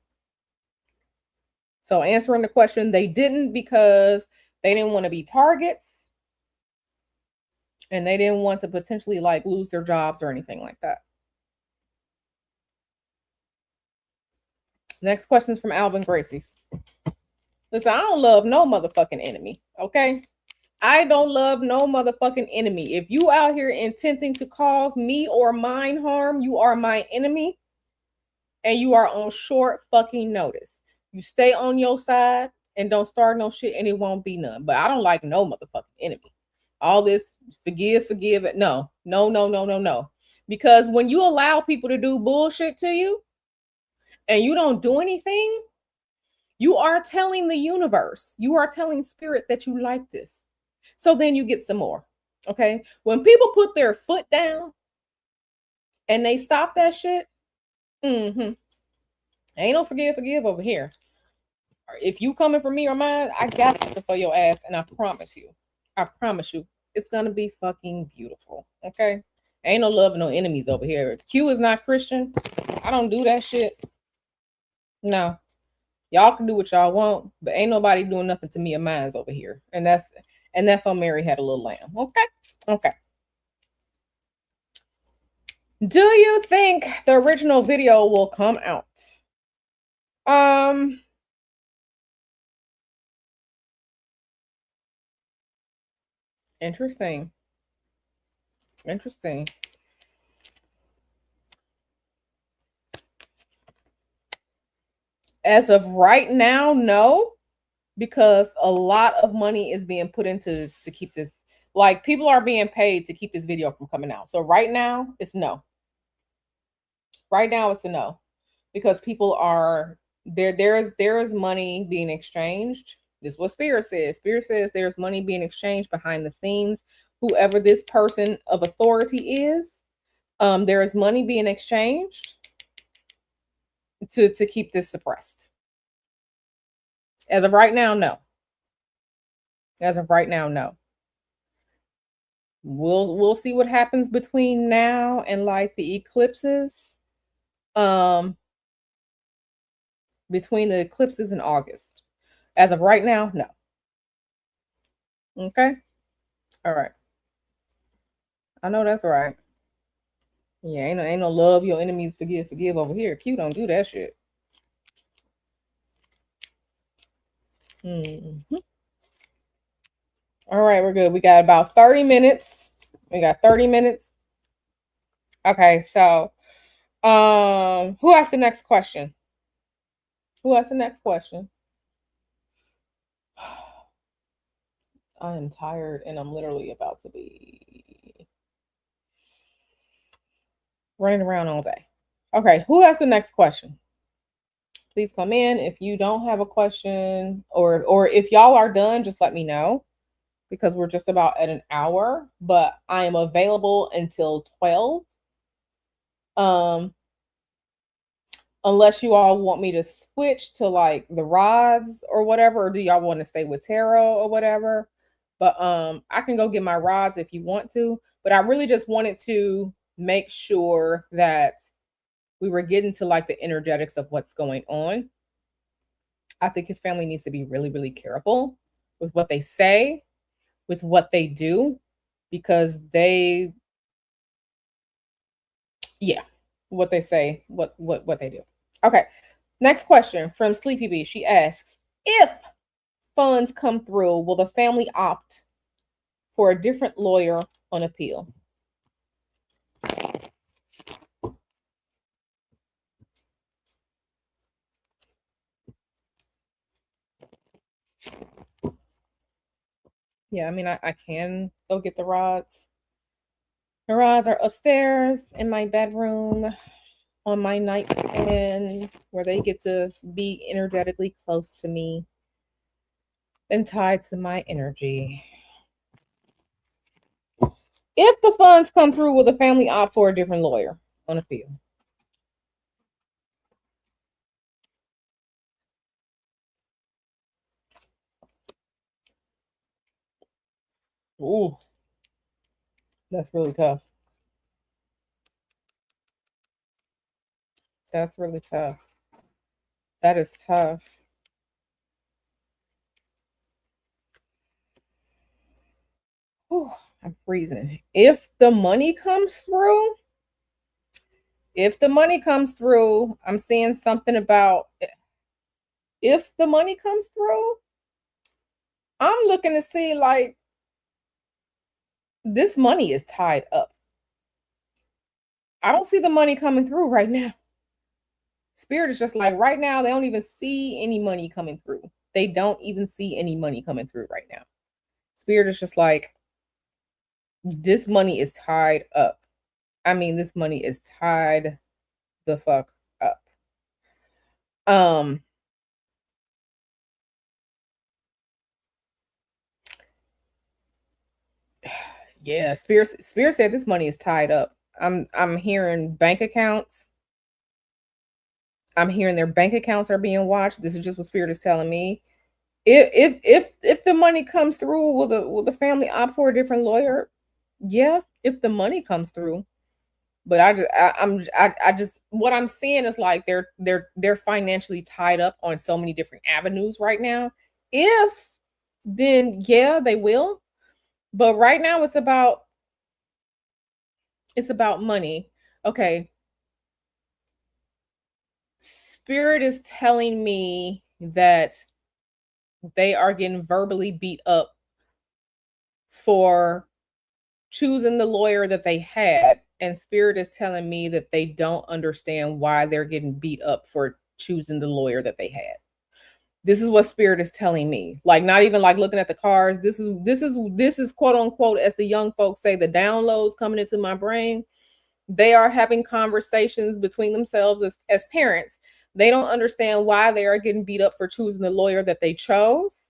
Speaker 1: So answering the question, they didn't because they didn't want to be targets and they didn't want to potentially like lose their jobs or anything like that. Next question is from Alvin Gracie's. Listen, I don't love no motherfucking enemy, okay? I don't love no motherfucking enemy. If you out here intending to cause me or mine harm, you are my enemy and you are on short fucking notice. You stay on your side and don't start no shit and it won't be none. But I don't like no motherfucking enemy. All this forgive it. No, no, no, no, no, no. Because when you allow people to do bullshit to you and you don't do anything, you are telling the universe, you are telling spirit that you like this. So then you get some more. Okay. When people put their foot down and they stop that shit, mm-hmm, ain't no forgive over here. If you coming for me or mine, I got something for your ass, and I promise you, it's gonna be fucking beautiful. Okay, ain't no love, no enemies over here. Q is not Christian. I don't do that shit. No, y'all can do what y'all want, but ain't nobody doing nothing to me or mine's over here. And that's on Mary Had a Little Lamb. Okay, okay. Do you think the original video will come out? Um, interesting. Interesting. As of right now, no, because a lot of money is being put into to keep this. Like people are being paid to keep this video from coming out. So right now, it's no. Right now, it's a no, because people are there. There is money being exchanged. This is what Spirit says. Spirit says there's money being exchanged behind the scenes. Whoever this person of authority is, there is money being exchanged to keep this suppressed. As of right now, no. As of right now, no. We'll see what happens between now and like the eclipses. Between the eclipses in August. As of right now, no. Okay. All right. I know that's right. Yeah, ain't no love your enemies forgive over here. Q don't do that shit. Mm-hmm. All right, we're good. We got about 30 minutes. We got 30 minutes. Okay, so who asked the next question? Who asked the next question? I am tired and I'm literally about to be running around all day. Okay, who has the next question? Please come in. If you don't have a question, or if y'all are done, just let me know, because we're just about at an hour, but I am available until 12. Um, unless you all want me to switch to like the rods or whatever, or do y'all want to stay with tarot or whatever? But I can go get my rods if you want to, but I really just wanted to make sure that we were getting to like the energetics of what's going on. I think his family needs to be really, really careful with what they say, with what they do, because yeah, what they say, what they do. Okay. Next question from Sleepy Bee. She asks, if funds come through, will the family opt for a different lawyer on appeal? Yeah, I mean, I can go get the rods. The rods are upstairs in my bedroom on my nightstand, where they get to be energetically close to me and tied to my energy. If the funds come through, will the family opt for a different lawyer on appeal? Ooh, that's really tough. That's really tough. That is tough. Whew, I'm freezing. If the money comes through, I'm seeing something about if the money comes through, I'm looking to see like this money is tied up. I don't see the money coming through right now. Spirit is just like right now, they don't even see any money coming through. They don't even see any money coming through right now. Spirit is just like, this money is tied up. I mean, this money is tied the fuck up. Um, yeah, Spirit said this money is tied up. I'm hearing bank accounts. I'm hearing their bank accounts are being watched. This is just what Spirit is telling me. If the money comes through, will the family opt for a different lawyer? Yeah, if the money comes through. But I just what I'm seeing is like they're financially tied up on so many different avenues right now. If then yeah, they will. But right now it's about money. Okay. Spirit is telling me that they are getting verbally beat up for choosing the lawyer that they had, and Spirit is telling me that they don't understand why they're getting beat up for choosing the lawyer that they had. This is what Spirit is telling me. Like, not even like looking at the cards. This is quote unquote, as the young folks say, the downloads coming into my brain. They are having conversations between themselves as parents. They don't understand why they are getting beat up for choosing the lawyer that they chose.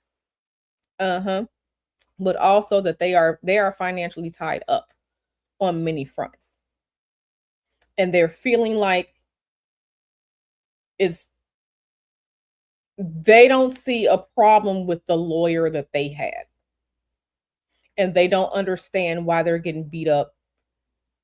Speaker 1: Uh-huh. But also that they are financially tied up on many fronts. And they're feeling like it's they don't see a problem with the lawyer that they had. And they don't understand why they're getting beat up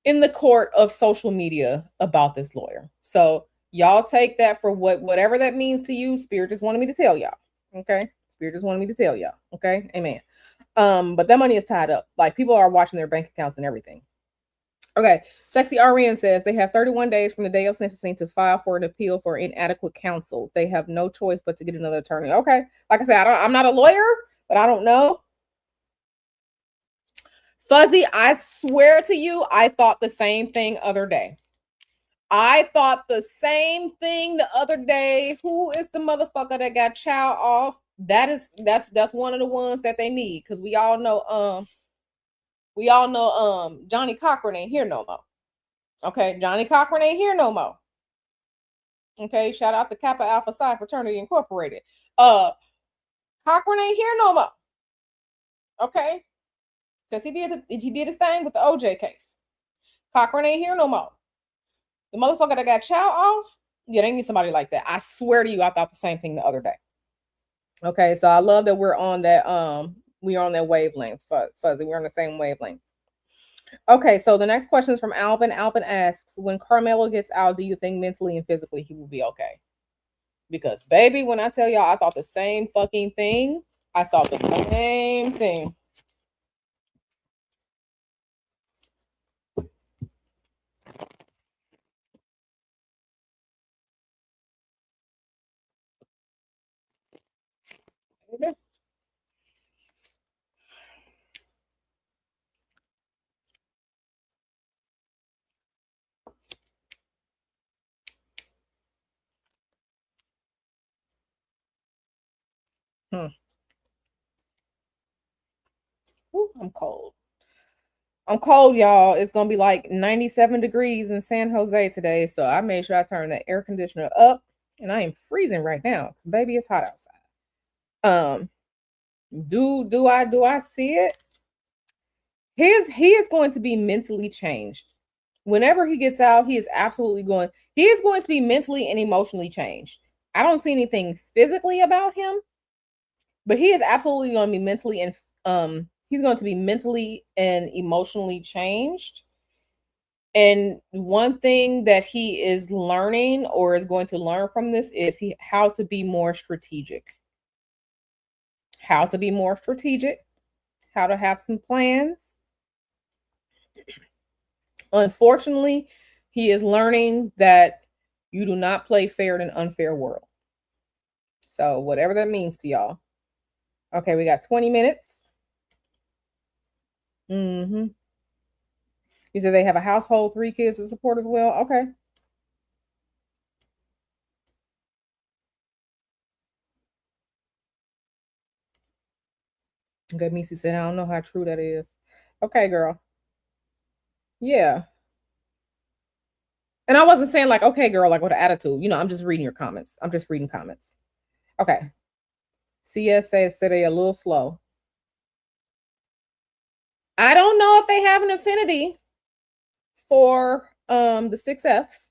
Speaker 1: in the court of social media about this lawyer. So y'all take that for whatever that means to you. Spirit just wanted me to tell y'all. Okay. Spirit just wanted me to tell y'all. Okay. Amen. But that money is tied up. Like, people are watching their bank accounts and everything. Okay. Sexy RN says they have 31 days from the day of sentencing to file for an appeal for inadequate counsel. They have no choice but to get another attorney. Okay. Like I said, I'm not a lawyer, but I don't know. Fuzzy, I swear to you, I thought the same thing other day. I thought the same thing the other day. Who is the motherfucker that got child off? That's one of the ones that they need, because we all know Johnny Cochran ain't here no more. Okay, Johnny Cochran ain't here no more. Okay, shout out to Kappa Alpha Psi Fraternity Incorporated. Cochran ain't here no more. Okay, because he did his thing with the OJ case. Cochran ain't here no more. The motherfucker that got Chow off, yeah, they need somebody like that. I swear to you, I thought the same thing the other day. Okay, so I love that we're on that we are on that wavelength, Fuzzy. We're on the same wavelength. Okay, so the next question is from Alvin. Alvin asks, when Karmelo gets out, do you think mentally and physically he will be okay? Because baby, when I tell y'all I thought the same fucking thing, I saw the same thing. Hmm. Ooh, I'm cold. I'm cold, y'all. It's gonna be like 97 degrees in San Jose today. So I made sure I turned the air conditioner up. And I am freezing right now because baby, it's hot outside. Um, do I see it? He is going to be mentally changed. Whenever he gets out, he is going to be mentally and emotionally changed. I don't see anything physically about him, but he is absolutely going to be mentally and he's going to be mentally and emotionally changed. And one thing that he is learning or is going to learn from this is how to be more strategic. How to be more strategic, how to have some plans. Unfortunately, he is learning that you do not play fair in an unfair world. So, whatever that means to y'all. Okay, we got 20 minutes. Mm-hmm. You said they have a household, 3 kids to support as well. Okay. Okay, Missy said, I don't know how true that is. Okay, girl. Yeah. And I wasn't saying like, okay, girl, like with an attitude. I'm just reading your comments. I'm just reading comments. Okay. CS said they a little slow. I don't know if they have an affinity for the 6Fs.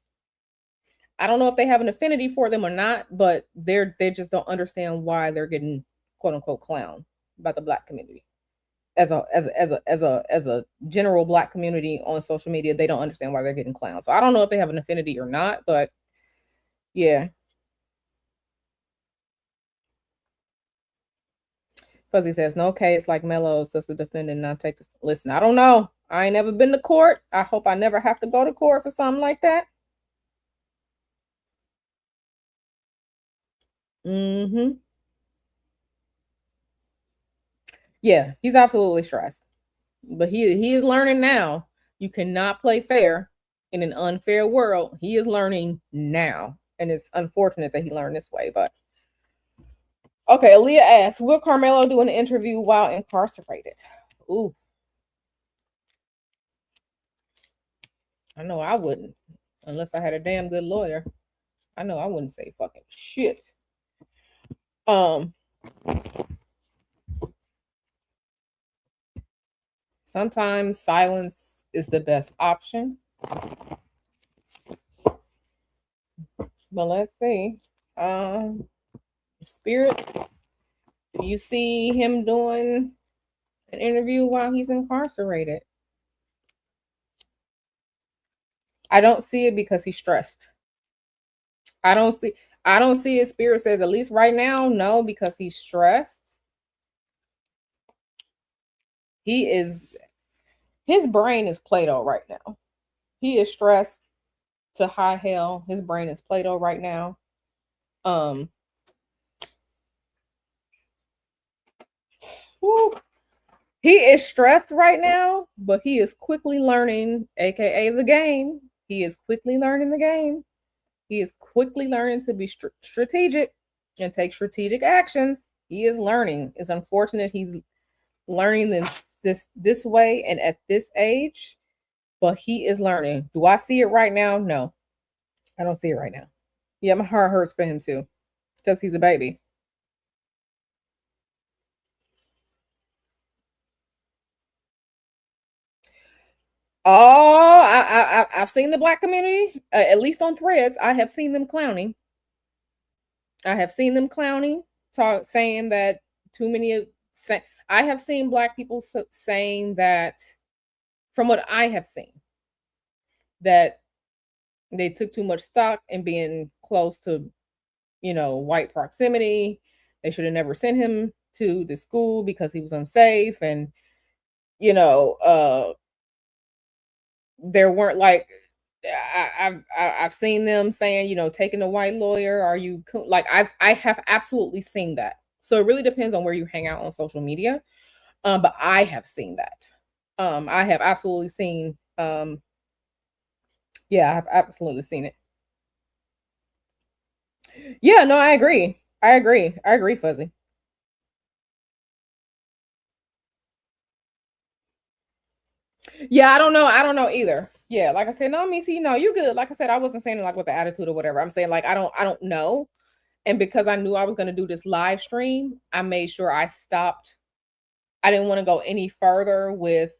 Speaker 1: I don't know if they have an affinity for them or not, but they just don't understand why they're getting quote unquote clown by the black community. As a general black community on social media, they don't understand why they're getting clowned. So I don't know if they have an affinity or not, but yeah. Fuzzy says no case like Melo's just a defendant not take this. Listen, I don't know. I ain't never been to court. I hope I never have to go to court for something like that. Mm-hmm. Yeah, he's absolutely stressed. But he is learning now. You cannot play fair in an unfair world. He is learning now. And it's unfortunate that he learned this way, but okay, Aaliyah asks, will Karmelo do an interview while incarcerated? Ooh, I know I wouldn't. Unless I had a damn good lawyer. I know I wouldn't say fucking shit. Um Sometimes silence is the best option. But let's see. Spirit, do you see him doing an interview while he's incarcerated? I don't see it because he's stressed. I don't see I don't see his spirit says at least right now, no, because he's stressed. He is his brain is Play-Doh right now. He is stressed to high hell. His brain is Play-Doh right now. Um whew, he is stressed right now, but he is quickly learning, aka the game. He is quickly learning the game. He is quickly learning to be strategic and take strategic actions. He is learning. It's unfortunate he's learning this way and at this age, but he is learning. Do I see it right now? No, I don't see it right now. Yeah, my heart hurts for him too, because he's a baby. Oh, I've seen the black community, at least on threads. I have seen them clowning. I have seen them clowning, talk saying that too many say. I have seen black people saying that, from what I have seen, that they took too much stock in being close to, white proximity. They should have never sent him to the school because he was unsafe, and you know, uh, there weren't like I've seen them saying, taking a white lawyer. Are you like I have absolutely seen that. So it really depends on where you hang out on social media. But I have seen that. I have absolutely seen. Yeah, I've absolutely seen it. Yeah, no, I agree. I agree. I agree, Fuzzy. Yeah, I don't know. I don't know either. Yeah, like I said, no, me see, no, you good. Like I said, I wasn't saying it like with the attitude or whatever. I'm saying like I don't know. And because I knew I was gonna do this live stream, I made sure I stopped. I didn't want to go any further with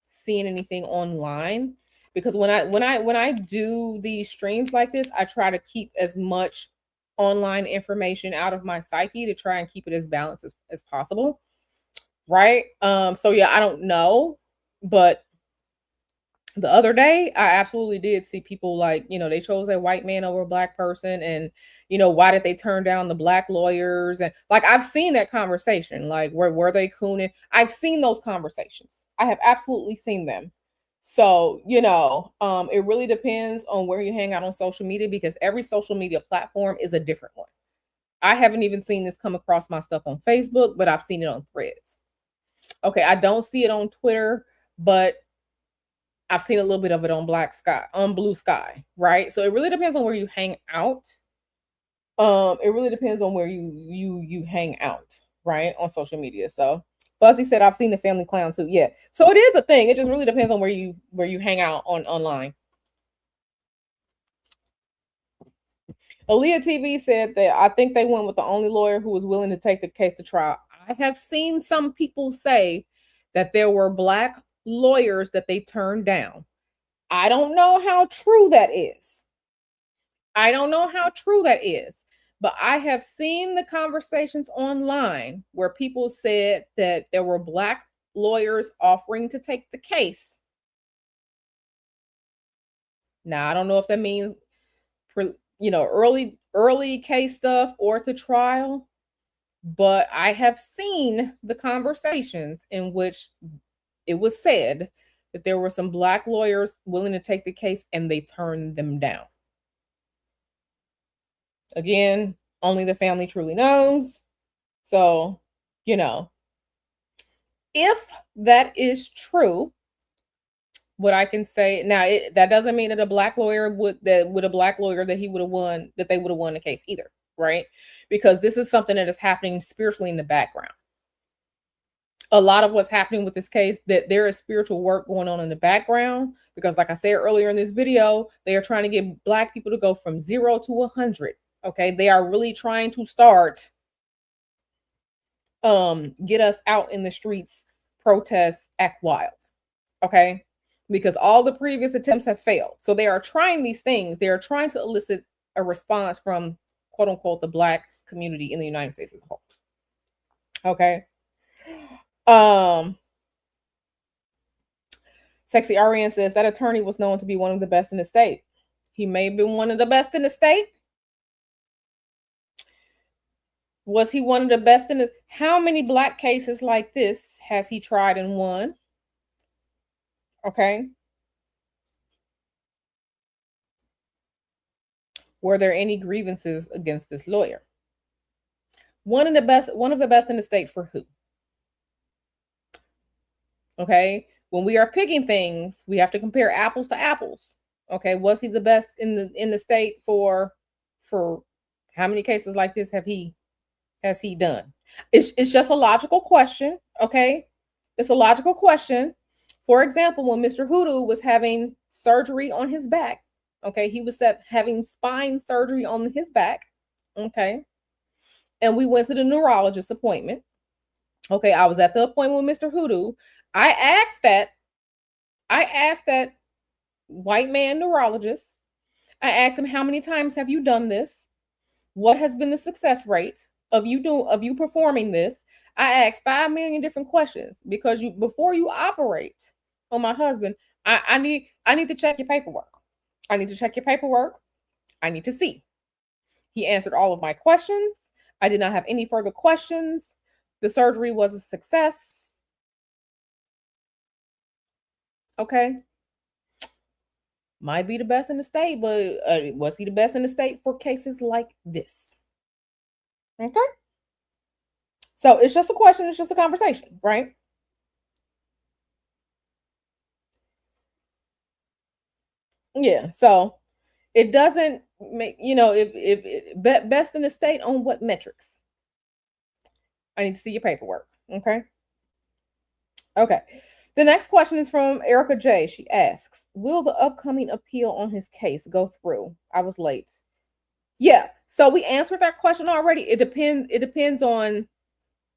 Speaker 1: seeing anything online, because when I do these streams like this, I try to keep as much online information out of my psyche to try and keep it as balanced as possible. Right. So yeah, I don't know, but the other day I absolutely did see people like, they chose a white man over a black person, and why did they turn down the black lawyers, and like I've seen that conversation, like where were they cooning. I've seen those conversations. I have absolutely seen them. So it really depends on where you hang out on social media, because every social media platform is a different one. I haven't even seen this come across my stuff on Facebook, but I've seen it on threads. Okay, I don't see it on Twitter, but I've seen a little bit of it on Black Sky, on Blue Sky, right? So it really depends on where you hang out. It really depends on where you hang out, right? On social media. So Fuzzy said I've seen the family clown too. Yeah. So it is a thing. It just really depends on where you hang out on online. Aaliyah TV said that I think they went with the only lawyer who was willing to take the case to trial. I have seen some people say that there were black lawyers that they turned down. I don't know how true that is. I don't know how true that is, but I have seen the conversations online where people said that there were black lawyers offering to take the case. Now, I don't know if that means early case stuff or to trial, but I have seen the conversations in which it was said that there were some black lawyers willing to take the case and they turned them down. Again, only the family truly knows. So, you know, if that is true, what I can say now, that doesn't mean that a black lawyer that he would have won, that they would have won the case either, right? Because this is something that is happening spiritually in the background. A lot of what's happening with this case, that there is spiritual work going on in the background, because like I said earlier in this video, they are trying to get black people to go from 0 to 100. Okay, they are really trying to start get us out in the streets, protest, act wild. Okay, because all the previous attempts have failed, so they are trying these things. They are trying to elicit a response from, quote unquote, the black community in the United States as a whole. Okay. um Sexy RN says that attorney was known to be one of the best in the state. He may have been one of the best in the state. Was he one of the best in the? How many black cases like this has he tried and won? Okay. Were there any grievances against this lawyer? One of the best in the state for who? Okay. When we are picking things, we have to compare apples to apples. Okay. Was he the best in the state for how many cases like this has he done? It's just a logical question. Okay. It's a logical question. For example, when Mr. Hoodoo was having surgery on his back, Okay, he was having spine surgery on his back. Okay, and we went to the neurologist appointment. Okay, I was at the appointment with Mr. Hoodoo. I asked that. I asked that white man neurologist. I asked him, how many times have you done this? What has been the success rate of you performing this? I asked 5 million different questions because you before you operate on my husband, I need to check your paperwork. I need to check your paperwork. I need to see. He answered all of my questions. I did not have any further questions. The surgery was a success. Okay. Might be the best in the state, but was he the best in the state for cases like this? Okay. So it's just a question, it's just a conversation, right? Yeah. So it doesn't make, if best in the state on what metrics? I need to see your paperwork. Okay. Okay. The next question is from Erica J. She asks, will the upcoming appeal on his case go through? I was late. Yeah. So we answered that question already. It depends on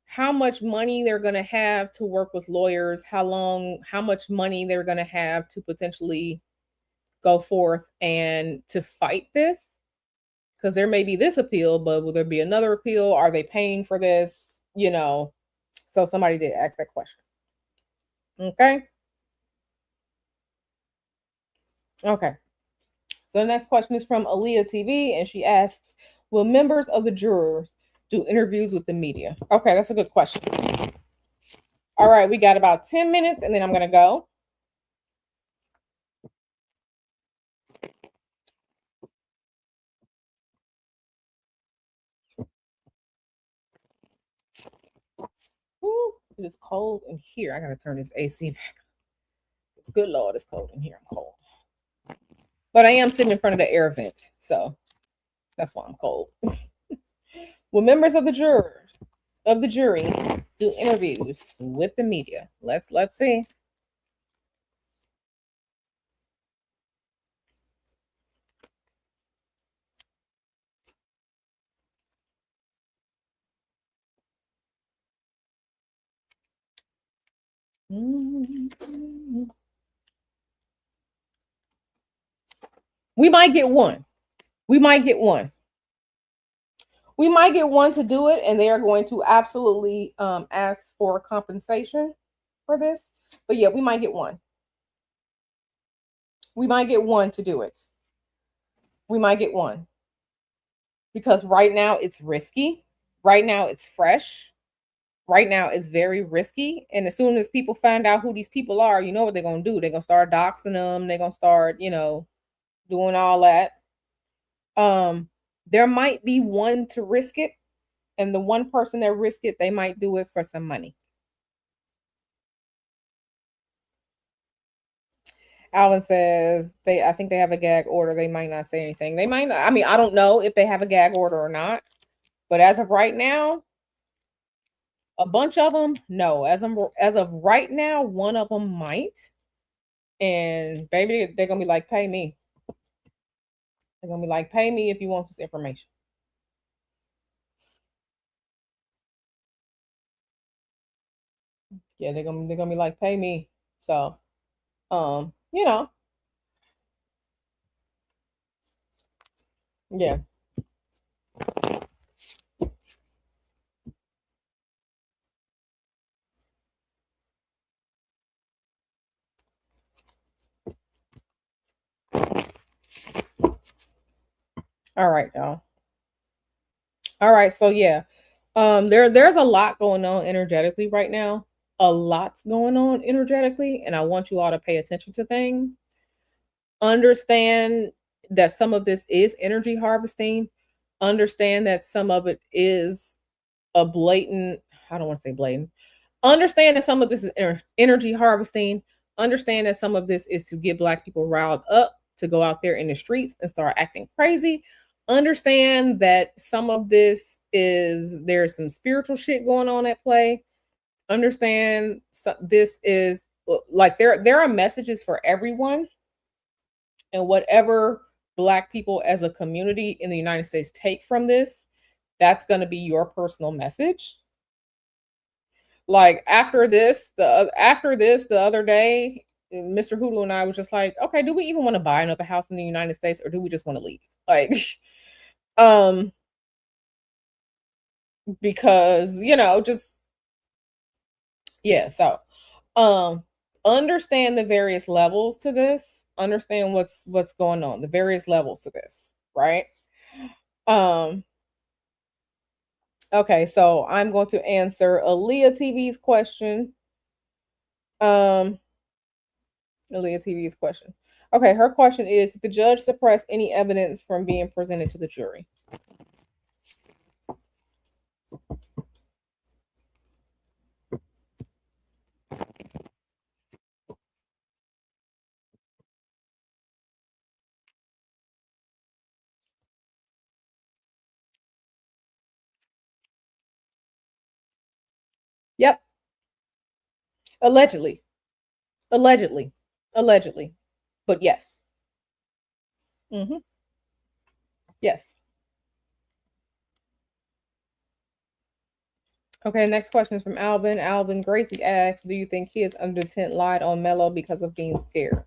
Speaker 1: how much money they're going to have to work with lawyers, how much money they're going to have to potentially go forth and to fight this. Because there may be this appeal, but will there be another appeal? Are they paying for this? So somebody did ask that question. Okay. Okay. So the next question is from Aaliyah TV, and she asks, will members of the jurors do interviews with the media? Okay, that's a good question. All right, we got about 10 minutes, and then I'm going to go. Ooh, it is cold in here. I got to turn this AC back. It's good Lord, it's cold in here. I'm cold. But I am sitting in front of the air vent, so that's why I'm cold. Will members of the jury do interviews with the media? Let's see. We might get one. We might get one. We might get one to do it, and they are going to absolutely ask for compensation for this. But yeah, we might get one. We might get one to do it. We might get one. Because right now it's risky. Right now it's fresh. Right now it's very risky. And as soon as people find out who these people are, you know what they're going to do. They're going to start doxing them. They're going to start, doing all that. There might be one to risk it. And the one person that risk it, they might do it for some money. Alvin says I think they have a gag order. They might not say anything. They might not. I mean, I don't know if they have a gag order or not. But as of right now, a bunch of them, no. As of right now, one of them might. And baby, they're gonna be like, pay me. They're gonna be like, pay me if you want this information. Yeah, they're gonna be like, pay me. So, yeah. All right, y'all. All right, so yeah. There's a lot going on energetically right now. A lot's going on energetically, and I want you all to pay attention to things. Understand that some of this is energy harvesting. Understand that some of it is a blatant, I don't want to say blatant. Understand that some of this is energy harvesting. Understand that some of this is to get Black people riled up to go out there in the streets and start acting crazy. Understand that some of this is there's some spiritual shit going on at play. Understand this is like there are messages for everyone, and whatever Black people as a community in the United States take from this, that's going to be your personal message. Like after this the other day, Mr. Hulu and I was just like, okay, do we even want to buy another house in the United States, or do we just want to leave? Like, um, because just yeah. So, um, understand the various levels to this. Understand what's going on. The various levels to this, right? Um, okay, so I'm going to answer Aaliyah TV's question. Um, Aaliyah TV's question. Okay, her question is: did the judge suppress any evidence from being presented to the jury? Yep, allegedly, allegedly, allegedly, but yes, yes. Okay, next question is from Alvin. Alvin Gracie asks, do you think kids under 10 lied on Mello because of being scared?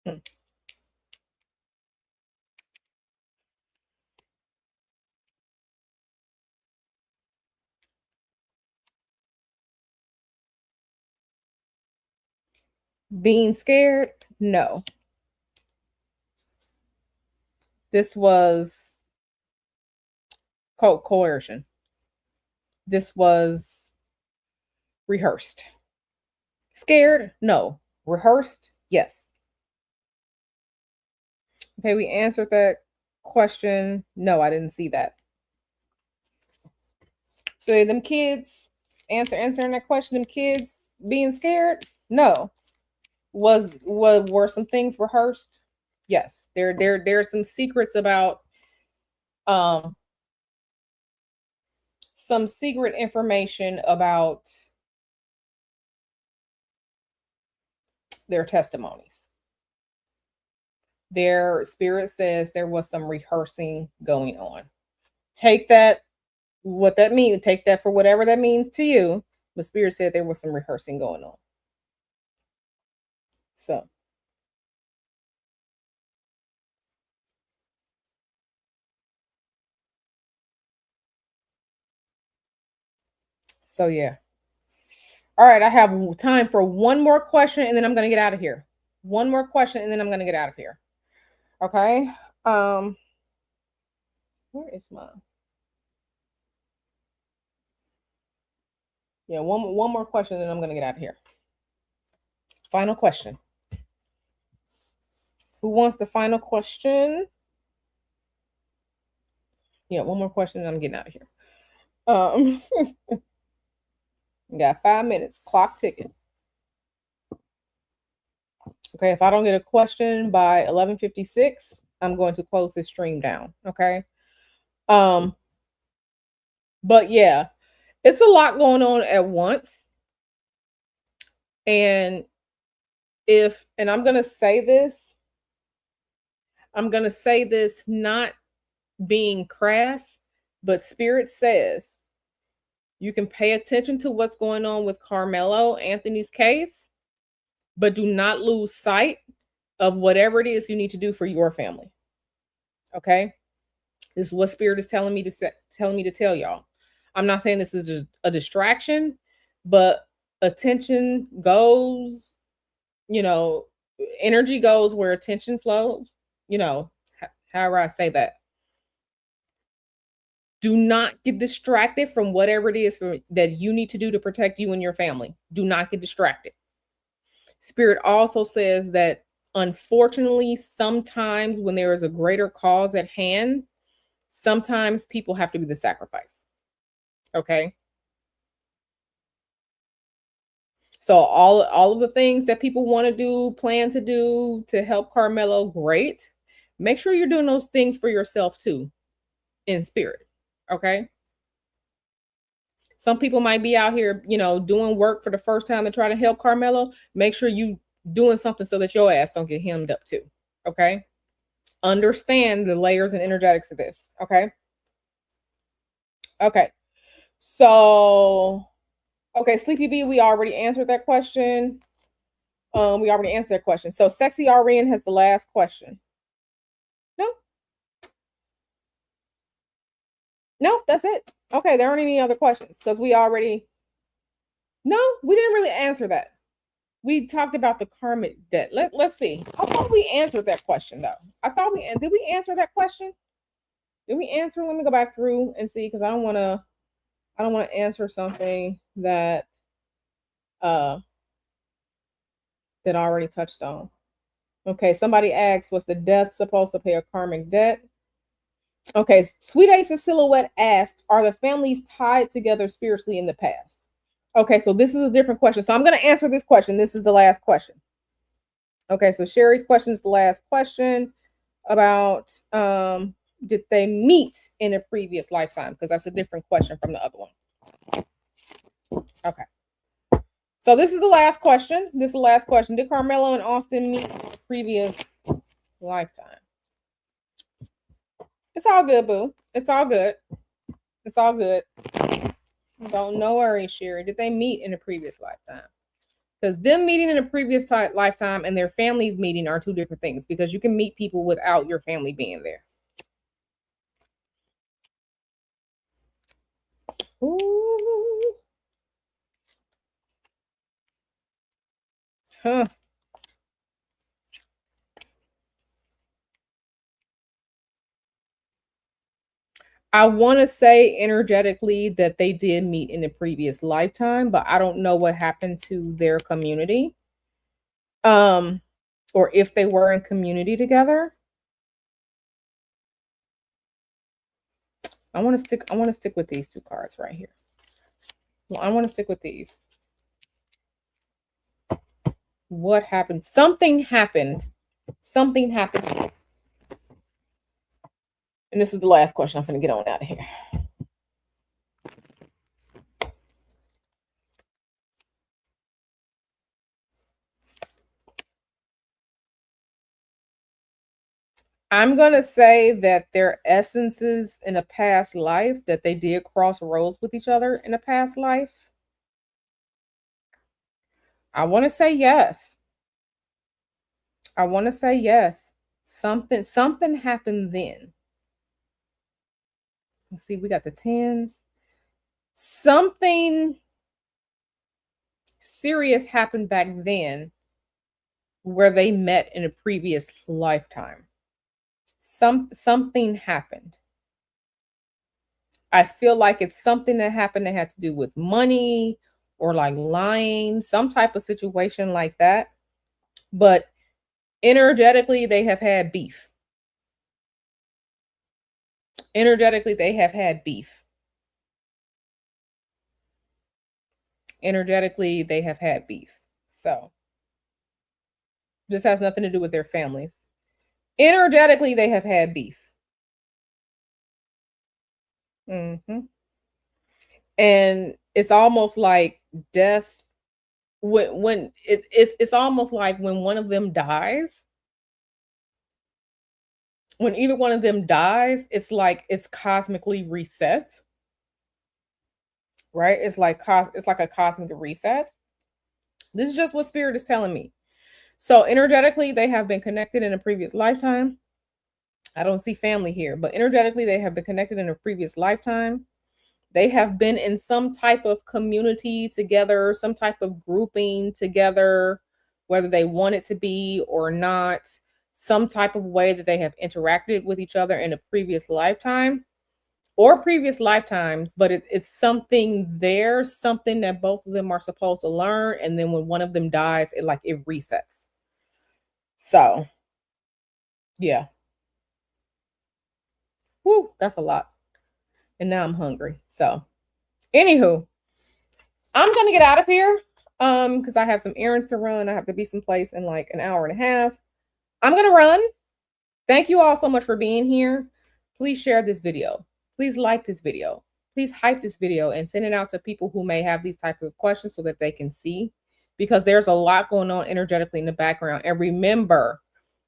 Speaker 1: Hmm. Being scared? No. This was coercion. This was rehearsed. Scared? No. Rehearsed? Yes. Okay, we answered that question. No, I didn't see that. So them kids answering that question, them kids being scared? No. Were some things rehearsed? Yes. There's some secrets about um some secret information about their testimonies. Their spirit says there was some rehearsing going on. Take that what that means, take that for whatever that means to you. The spirit said there was some rehearsing going on. So yeah. All right, I have time for one more question and then I'm going to get out of here. One more question and then I'm going to get out of here. Okay? Where is my Yeah, one more question and then I'm going to get out of here. Final question. Who wants the final question? Yeah, one more question and I'm getting out of here. Got 5 minutes. Clock ticking. Okay, if I don't get a question by 11:56, I'm going to close this stream down. Okay. Um, but yeah, it's a lot going on at once. And I'm gonna say this, not being crass, but Spirit says you can pay attention to what's going on with Karmelo Anthony's case, but do not lose sight of whatever it is you need to do for your family. Okay? This is what Spirit is telling me to tell y'all. I'm not saying this is just a distraction, but attention goes, energy goes where attention flows, however I say that. Do not get distracted from whatever it is that you need to do to protect you and your family. Do not get distracted. Spirit also says that Unfortunately, sometimes when there is a greater cause at hand, sometimes people have to be the sacrifice. Okay. So all of the things that people want to do, plan to do to help Karmelo, great. Make sure you're doing those things for yourself too, in spirit. Okay. Some people might be out here, doing work for the first time to try to help Karmelo. Make sure you doing something so that your ass don't get hemmed up too. Okay. Understand the layers and energetics of this. Okay. Okay. So, okay, Sleepy B, we already answered that question. We already answered that question. So, Sexy RN has the last question. No, no, that's it. Okay, there aren't any other questions because we already. No, we didn't really answer that. We talked about the karmic debt. Let's see. I thought we answered that question though. I thought we did. We answer that question? Did we answer? Let me go back through and see because I don't want to. I don't want to answer something uh that I already touched on. Okay, somebody asked, was the death supposed to pay a karmic debt? Okay, Sweet Ace of Silhouette asked, are the families tied together spiritually in the past? Okay, so this is a different question. So I'm going to answer this question. This is the last question. Okay, so Sherry's question is the last question about did they meet in a previous lifetime? Because that's a different question from the other one. Okay. So this is the last question. This is the last question. Did Karmelo and Austin meet in a previous lifetime? It's all good, boo. It's all good. It's all good. Don't no worry, Sherry. Did they meet in a previous lifetime? Because them meeting in a previous lifetime and their families meeting are two different things. Because you can meet people without your family being there. Ooh. Huh. I want to say energetically that they did meet in a previous lifetime, but I don't know what happened to their community. Or if they were in community together. I want to stick with these two cards right here. Well, I want to stick with these. What happened? Something happened. Something happened. And this is the last question. I'm going to get on out of here. I'm going to say that their essences in a past life, that they did cross roads with each other in a past life. I want to say yes. I want to say yes. Something happened then. Let's see, we got the tens. Something serious happened back then where they met in a previous lifetime. Something happened. I feel like it's something that happened that had to do with money or like lying, some type of situation like that. But energetically, they have had beef. Energetically, they have had beef. Energetically, they have had beef. So this has nothing to do with their families. Energetically, they have had beef. Mm-hmm. And it's almost like death when it's almost like when one of them dies, when either one of them dies, it's like it's cosmically reset, right? It's like a cosmic reset. This is just what spirit is telling me. So energetically, they have been connected in a previous lifetime. I don't see family here, but energetically, they have been connected in a previous lifetime. They have been in some type of community together, some type of grouping together, whether they want it to be or not, some type of way that they have interacted with each other in a previous lifetime or previous lifetimes, but it's something there, something that both of them are supposed to learn. And then when one of them dies, it resets. So, yeah. Whew, that's a lot. And now I'm hungry. So, anywho, I'm gonna get out of here. Because I have some errands to run. I have to be someplace in like an hour and a half. I'm gonna run. Thank you all so much for being here. Please share this video. Please like this video. Please hype this video and send it out to people who may have these type of questions so that they can see, because there's a lot going on energetically in the background. And remember,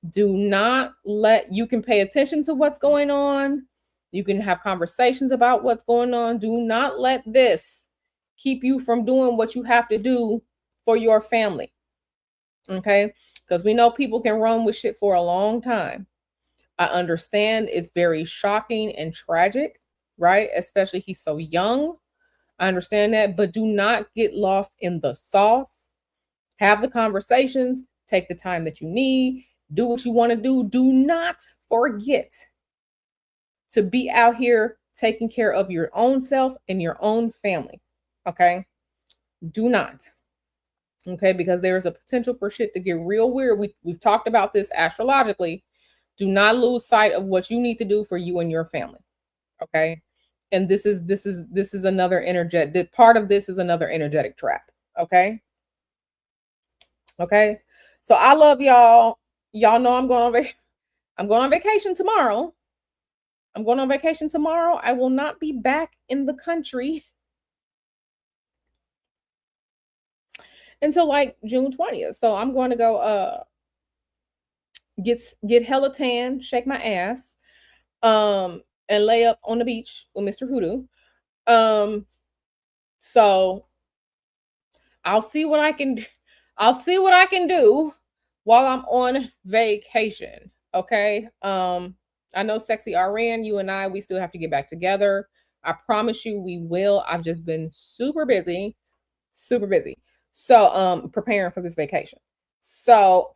Speaker 1: do not let, you can pay attention to what's going on. You can have conversations about what's going on. Do not let this keep you from doing what you have to do for your family. Okay? Because we know people can run with shit for a long time. I understand it's very shocking and tragic, right? Especially he's so young. I understand that, but do not get lost in the sauce. Have the conversations, take the time that you need, do what you want to do. Do not forget to be out here taking care of your own self and your own family. Okay? Do not. Okay? Because there is a potential for shit to get real weird. We've talked about this astrologically. Do not lose sight of what you need to do for you and your family. Okay? And this is another energetic part of this is another energetic trap. Okay? Okay? So I love y'all. Y'all know I'm going on vacation tomorrow. I'm going on vacation tomorrow. I will not be back in the country until like June 20th. So I'm going to go get hella tan, shake my ass, and lay up on the beach with Mr. Hoodoo. So I'll see what I can do while I'm on vacation. Okay. I know Sexy RN, you and I, we still have to get back together. I promise you we will. I've just been super busy. So preparing for this vacation. So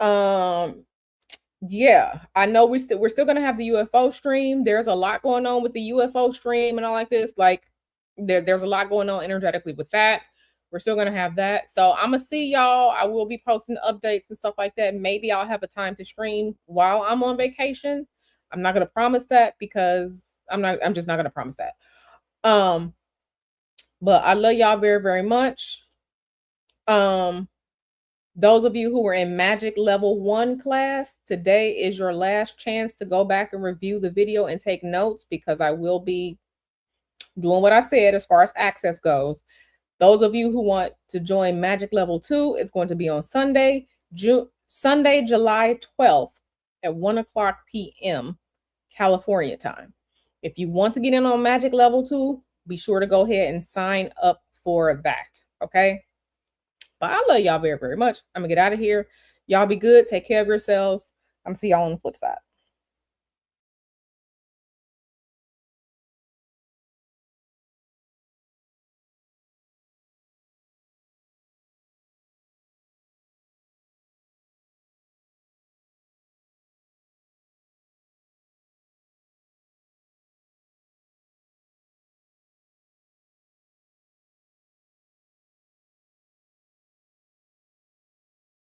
Speaker 1: yeah, I know we're still gonna have the UFO stream. There's a lot going on with the UFO stream and all like this. Like there's a lot going on energetically with that. We're still gonna have that. So I'm gonna see y'all. I will be posting updates and stuff like that. Maybe I'll have a time to stream while I'm on vacation. I'm not gonna promise that because I'm just not gonna promise that. But I love y'all very, very much. Those of you who were in Magic Level 1 class, today is your last chance to go back and review the video and take notes, because I will be doing what I said as far as access goes. Those of you who want to join Magic Level 2, it's going to be on Sunday, July 12th at 1 o'clock p.m. California time. If you want to get in on Magic Level 2, be sure to go ahead and sign up for that, okay? But I love y'all very, very much. I'm going to get out of here. Y'all be good. Take care of yourselves. I'm see y'all on the flip side.